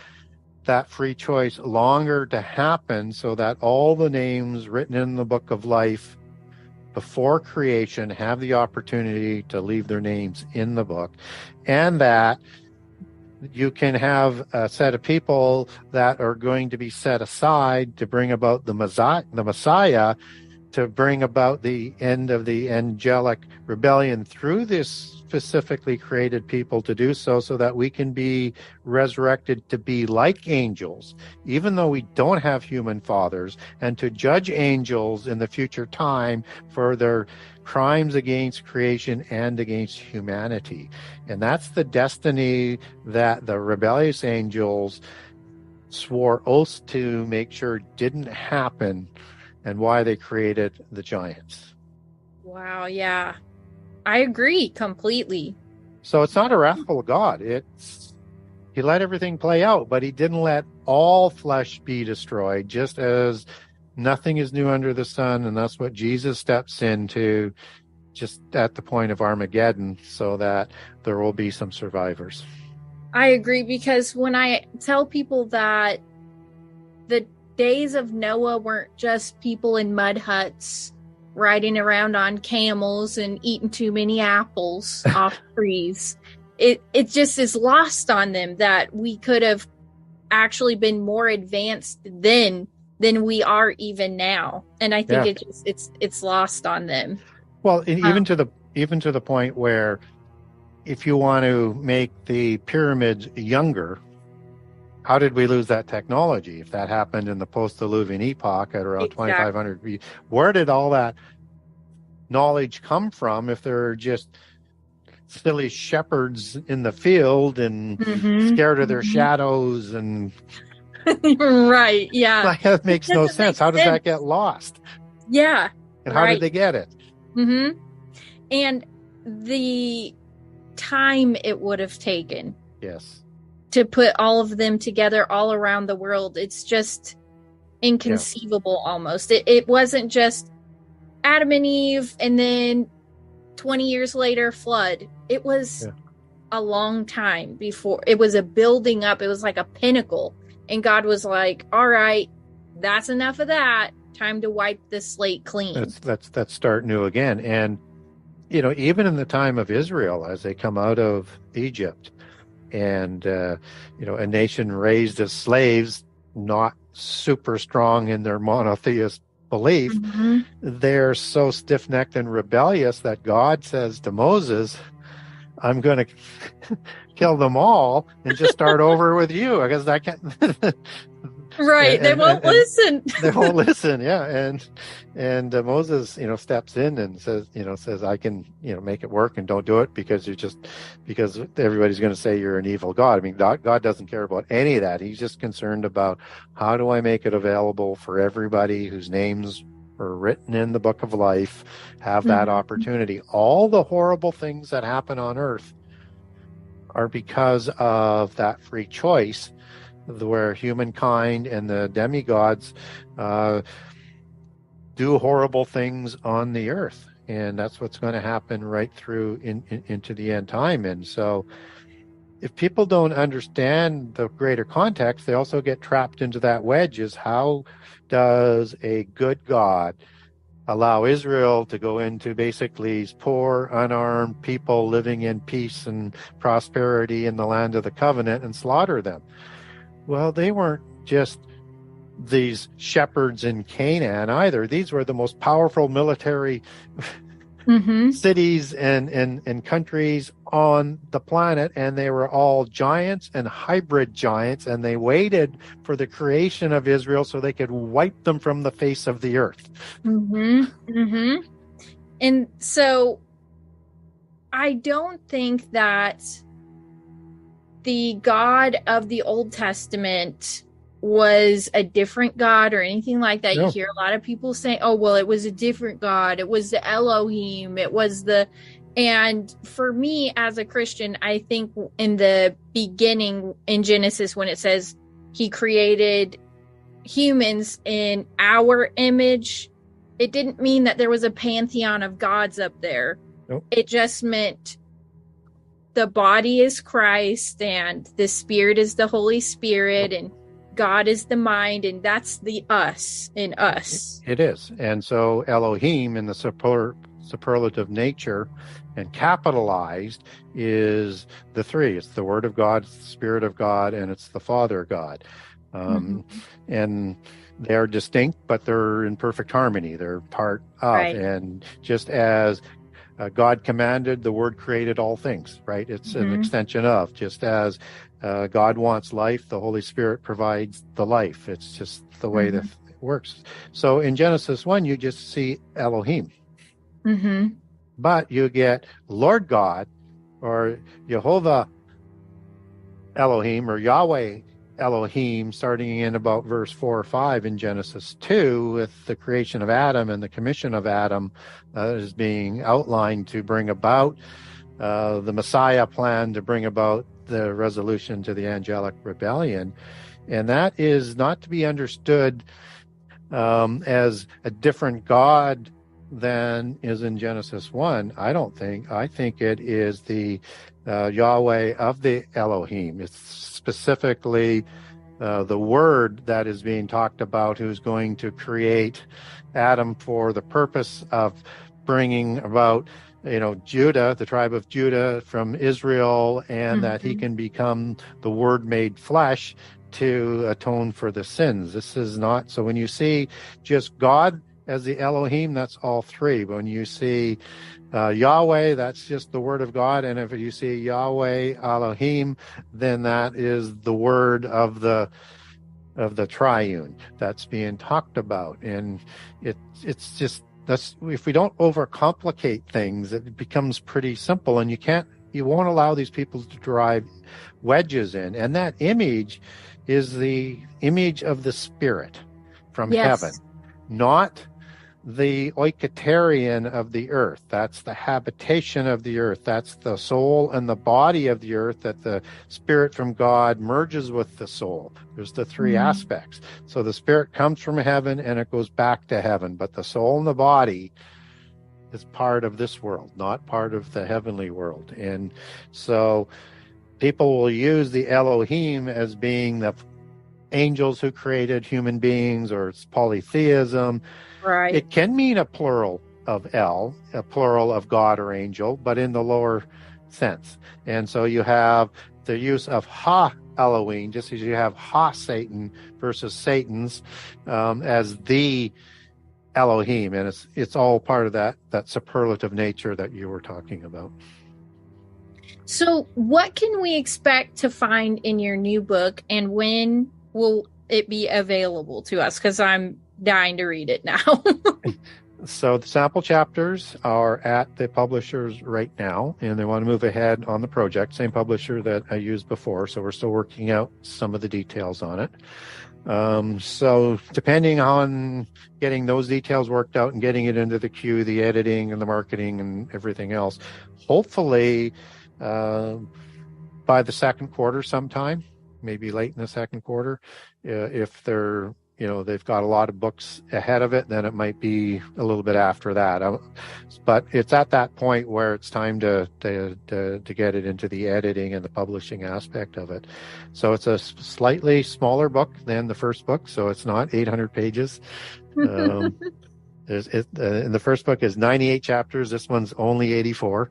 Speaker 2: that free choice longer to happen, so that all the names written in the book of life before creation have the opportunity to leave their names in the book, and that you can have a set of people that are going to be set aside to bring about the Messiah to bring about the end of the angelic rebellion through this specifically created people to do so that we can be resurrected to be like angels, even though we don't have human fathers, and to judge angels in the future time for their crimes against creation and against humanity. And that's the destiny that the rebellious angels swore oaths to make sure didn't happen, and why they created the giants.
Speaker 1: Wow, yeah. I agree completely.
Speaker 2: So it's not a wrathful God. He let everything play out, but he didn't let all flesh be destroyed, just as nothing is new under the sun, and that's what Jesus steps into just at the point of Armageddon, so that there will be some survivors.
Speaker 1: I agree, because when I tell people that the days of Noah weren't just people in mud huts riding around on camels and eating too many apples off trees, it just is lost on them that we could have actually been more advanced then than we are even now. And I think it's lost on them.
Speaker 2: Well, even to the point where, if you want to make the pyramids younger, how did we lose that technology? If that happened in the post-Diluvian epoch at around 2500 BC, where did all that knowledge come from if they're just silly shepherds in the field and scared of their shadows and
Speaker 1: right, yeah.
Speaker 2: That makes no sense. How does that get lost?
Speaker 1: Yeah.
Speaker 2: And how did they get it?
Speaker 1: And the time it would have taken.
Speaker 2: Yes.
Speaker 1: To put all of them together all around the world. It's just inconceivable almost. It wasn't just Adam and Eve and then 20 years later flood. It was a long time before. It was a building up. It was like a pinnacle. And God was like, all right, that's enough of that. Time to wipe the slate clean.
Speaker 2: Let's start new again. And even in the time of Israel, as they come out of Egypt, and a nation raised as slaves, not super strong in their monotheist belief, they're so stiff-necked and rebellious that God says to Moses, I'm going to kill them all and just start over with you, because I can't.
Speaker 1: Right. They won't listen.
Speaker 2: They won't listen. Yeah. And Moses, steps in and says, I can, make it work, and don't do it because everybody's going to say you're an evil God. I mean, God doesn't care about any of that. He's just concerned about, how do I make it available for everybody whose names are written in the book of life, have that opportunity. All the horrible things that happen on earth are because of that free choice, where humankind and the demigods do horrible things on the earth, and that's what's going to happen right through into the end time. And so, if people don't understand the greater context, they also get trapped into that wedge. Is how does a good God allow Israel to go into basically poor, unarmed people living in peace and prosperity in the land of the covenant and slaughter them? Well, they weren't just these shepherds in Canaan either. These were the most powerful military cities and countries on the planet, and they were all giants and hybrid giants, and they waited for the creation of Israel so they could wipe them from the face of the earth.
Speaker 1: And so I don't think that the God of the Old Testament was a different God or anything like that. No. You hear a lot of people say, oh, well, it was a different God. It was the Elohim. It was and for me as a Christian, I think in the beginning in Genesis, when it says he created humans in our image, it didn't mean that there was a pantheon of gods up there. Nope. It just meant the body is Christ, and the spirit is the Holy Spirit, and God is the mind, and that's the us in us.
Speaker 2: It is. And so Elohim in the superlative nature and capitalized is the three. It's the Word of God, it's the Spirit of God, and it's the Father God. And they're distinct, but they're in perfect harmony. They're part of.
Speaker 1: Right.
Speaker 2: And just as God commanded, the Word created all things, right? It's an extension of. Just as God wants life, the Holy Spirit provides the life. It's just the way that it works. So in Genesis 1, you just see Elohim. But you get Lord God, or Jehovah Elohim, or Yahweh Elohim, starting in about verse 4 or 5 in Genesis 2, with the creation of Adam and the commission of Adam is being outlined to bring about the Messiah plan, to bring about the resolution to the angelic rebellion. And that is not to be understood as a different God than is in Genesis 1. I don't think. I think it is the Yahweh of the Elohim. It's specifically the Word that is being talked about, who's going to create Adam for the purpose of bringing about, Judah, the tribe of Judah from Israel, and that he can become the Word made flesh to atone for the sins. This is not, so when you see just God as the Elohim, that's all three. But when you see Yahweh, that's just the word of God. And if you see Yahweh Elohim, then that is the word of the triune that's being talked about. And it's just, that's, if we don't overcomplicate things, it becomes pretty simple, and you won't allow these people to drive wedges in. And that image is the image of the Spirit from heaven, not the oikaterion of the earth. That's the habitation of the earth. That's the soul and the body of the earth, that the Spirit from God merges with the soul. There's the three aspects. So the Spirit comes from heaven and it goes back to heaven, but the soul and the body is part of this world, not part of the heavenly world. And so people will use the Elohim as being the angels who created human beings, or it's polytheism.
Speaker 1: Right.
Speaker 2: It can mean a plural of El, a plural of God or angel, but in the lower sense. And so you have the use of Ha Elohim, just as you have Ha Satan versus Satan's, as the Elohim, and it's all part of that superlative nature that you were talking about.
Speaker 1: So what can we expect to find in your new book, and when will it be available to us? Because I'm dying to read it now.
Speaker 2: So the sample chapters are at the publishers right now, and they want to move ahead on the project. Same publisher that I used before, so we're still working out some of the details on it. So depending on getting those details worked out and getting it into the queue, the editing and the marketing and everything else, hopefully by the second quarter sometime, maybe late in the second quarter. If they're, they've got a lot of books ahead of it, then it might be a little bit after that. But it's at that point where it's time to get it into the editing and the publishing aspect of it. So it's a slightly smaller book than the first book, so it's not 800 pages. And the first book is 98 chapters. This one's only 84.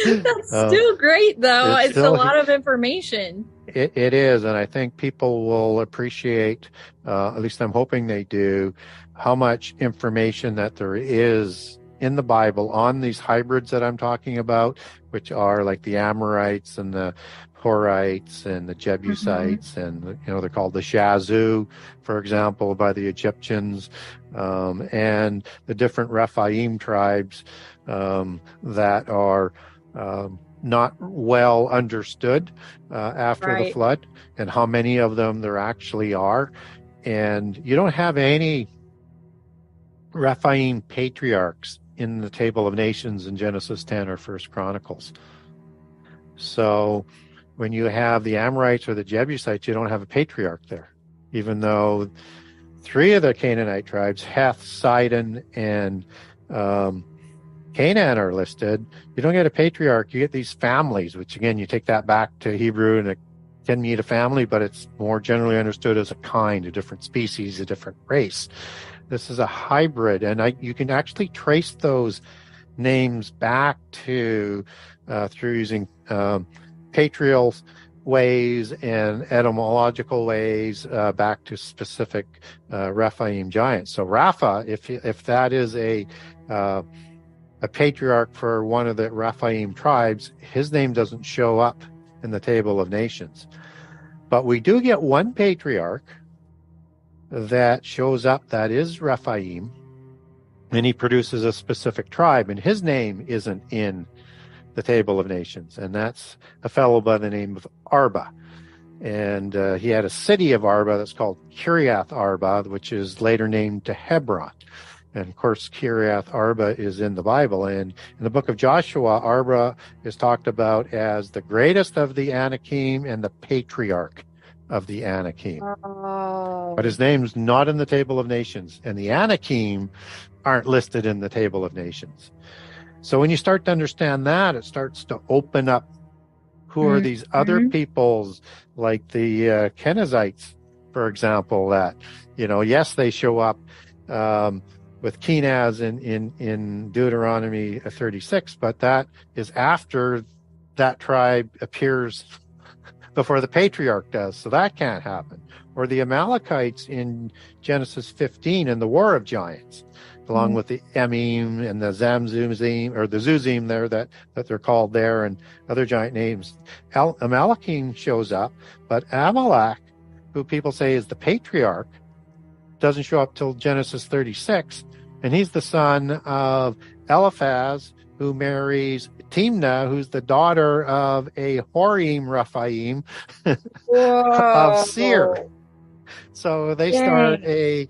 Speaker 1: That's still great, though. It's still a lot of information.
Speaker 2: It is, and I think people will appreciate, at least I'm hoping they do, how much information that there is in the Bible on these hybrids that I'm talking about, which are like the Amorites and the Horites and the Jebusites, and they're called the Shazu, for example, by the Egyptians, and the different Rephaim tribes that are not well understood after the flood, and how many of them there actually are. And you don't have any Rephaim patriarchs in the Table of Nations in Genesis 10 or First Chronicles. So when you have the Amorites or the Jebusites, you don't have a patriarch there, even though three of the Canaanite tribes, Heth, Sidon, and Canaan, are listed. You don't get a patriarch. You get these families, which again, you take that back to Hebrew, and it can mean a family, but it's more generally understood as a kind, a different species, a different race. This is a hybrid, and you can actually trace those names back to through using patrials ways and etymological ways back to specific Rephaim giants. So Rapha, if that is a patriarch for one of the Rephaim tribes, his name doesn't show up in the Table of Nations. But we do get one patriarch that shows up that is Rephaim, and he produces a specific tribe, and his name isn't in the Table of Nations, and that's a fellow by the name of Arba. And he had a city of Arba that's called Kiriath Arba, which is later named to Hebron. And of course, Kiriath Arba is in the Bible. And in the book of Joshua, Arba is talked about as the greatest of the Anakim and the patriarch of the Anakim.
Speaker 1: Oh.
Speaker 2: But his name's not in the Table of Nations, and the Anakim aren't listed in the Table of Nations. So when you start to understand that, it starts to open up who are these other peoples, like the Kenizzites, for example, that, yes, they show up with Kenaz in Deuteronomy 36, but that is after that tribe appears before the patriarch does, so that can't happen. Or the Amalekites in Genesis 15 in the War of Giants, along with the Emim and the Zamzuzim, or the Zuzim there that they're called there, and other giant names. Amalekim shows up, but Amalek, who people say is the patriarch, doesn't show up till Genesis 36, and he's the son of Eliphaz, who marries Timnah, who's the daughter of a Horim Rephaim of Seir. So they start a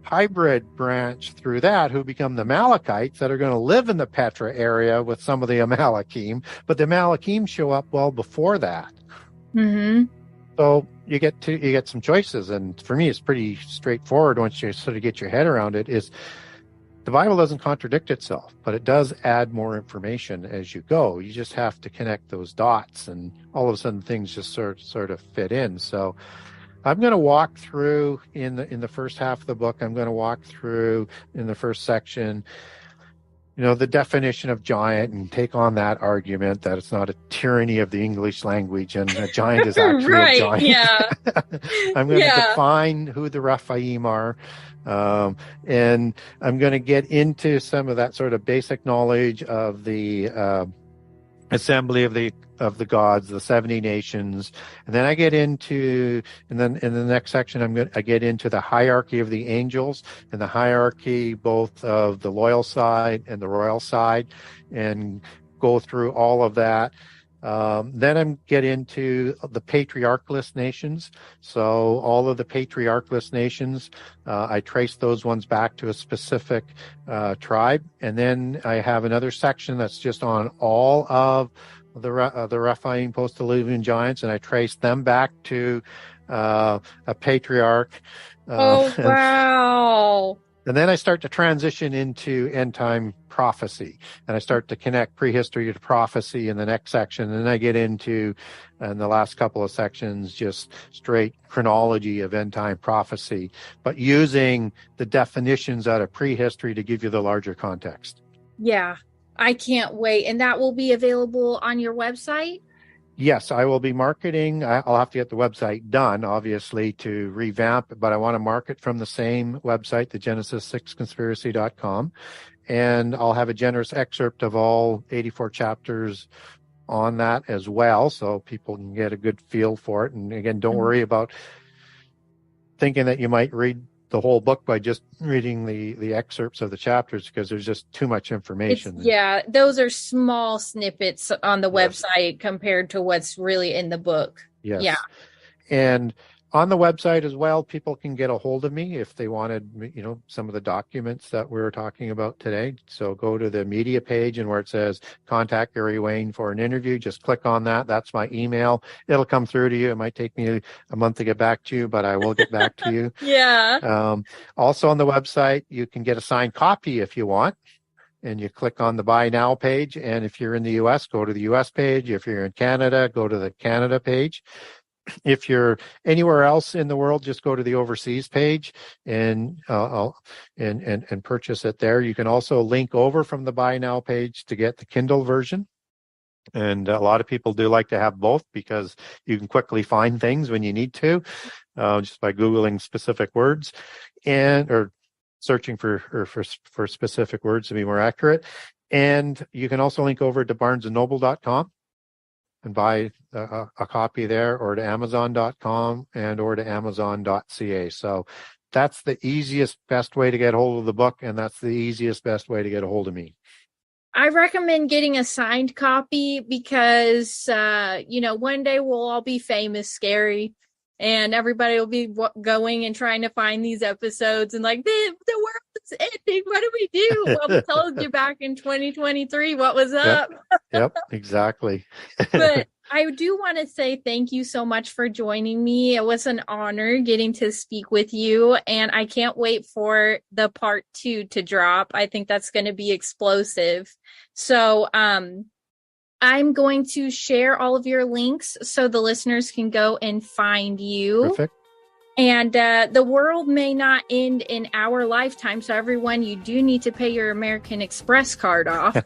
Speaker 2: hybrid branch through that, who become the Amalekites that are going to live in the Petra area with some of the Amalekim, but the Amalekim show up well before that. So you get some choices, and for me, it's pretty straightforward once you sort of get your head around it. Is the Bible doesn't contradict itself, but it does add more information as you go. You just have to connect those dots, and all of a sudden things just sort of fit in. So I'm going to walk through in the first half of the book. I'm going to walk through in the first section, the definition of giant, and take on that argument that it's not a tyranny of the English language and a giant is actually a giant.
Speaker 1: Yeah.
Speaker 2: I'm going to define who the Rephaim are. And I'm going to get into some of that sort of basic knowledge of the assembly of the gods, the 70 nations, and then I get into, and then in the next section I get into the hierarchy of the angels and the hierarchy both of the loyal side and the royal side, and go through all of that. Then I get into the patriarchless nations. So all of the patriarchless nations, I trace those ones back to a specific tribe. And then I have another section that's just on all of the Rephaim post-Diluvian giants, and I trace them back to a patriarch.
Speaker 1: Wow.
Speaker 2: And then I start to transition into end-time prophecy, and I start to connect prehistory to prophecy in the next section. And then I get into, in the last couple of sections, just straight chronology of end-time prophecy, but using the definitions out of prehistory to give you the larger context.
Speaker 1: Yeah, I can't wait. And that will be available on your website?
Speaker 2: Yes, I will be marketing. I'll have to get the website done, obviously, to revamp, but I want to market from the same website, the Genesis6conspiracy.com. And I'll have a generous excerpt of all 84 chapters on that as well, so people can get a good feel for it. And again, don't worry about thinking that you might read the whole book by just reading the excerpts of the chapters, because there's just too much information.
Speaker 1: Those are small snippets on the website compared to what's really in the book.
Speaker 2: Yes.
Speaker 1: Yeah.
Speaker 2: And on the website as well, people can get a hold of me if they wanted, some of the documents that we were talking about today. So go to the media page, and where it says contact Gary Wayne for an interview, just click on that. That's my email. It'll come through to you. It might take me a month to get back to you, but I will get back to you.
Speaker 1: Yeah.
Speaker 2: Also on the website, you can get a signed copy if you want. And you click on the Buy Now page. And if you're in the U.S., go to the U.S. page. If you're in Canada, go to the Canada page. If you're anywhere else in the world, just go to the overseas page and purchase it there. You can also link over from the Buy Now page to get the Kindle version. And a lot of people do like to have both because you can quickly find things when you need to, just by Googling specific words or searching for specific words to be more accurate. And you can also link over to barnesandnoble.com and buy a copy there, or to amazon.com or to amazon.ca. So that's the easiest, best way to get a hold of the book, and that's the easiest, best way to get a hold of me.
Speaker 1: I recommend getting a signed copy because, one day we'll all be famous, Gary, and everybody will be going and trying to find these episodes and like, the world is ending. What do we do? Well, we told you back in 2023 what was up.
Speaker 2: Yep, exactly.
Speaker 1: But I do want to say thank you so much for joining me. It was an honor getting to speak with you, and I can't wait for the part 2 to drop. I think that's going to be explosive. So I'm going to share all of your links so the listeners can go and find you.
Speaker 2: Perfect.
Speaker 1: And the world may not end in our lifetime. So everyone, you do need to pay your American Express card off.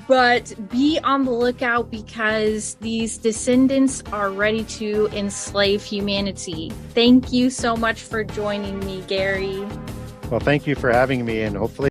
Speaker 1: But be on the lookout because these descendants are ready to enslave humanity. Thank you so much for joining me, Gary.
Speaker 2: Well, thank you for having me, and hopefully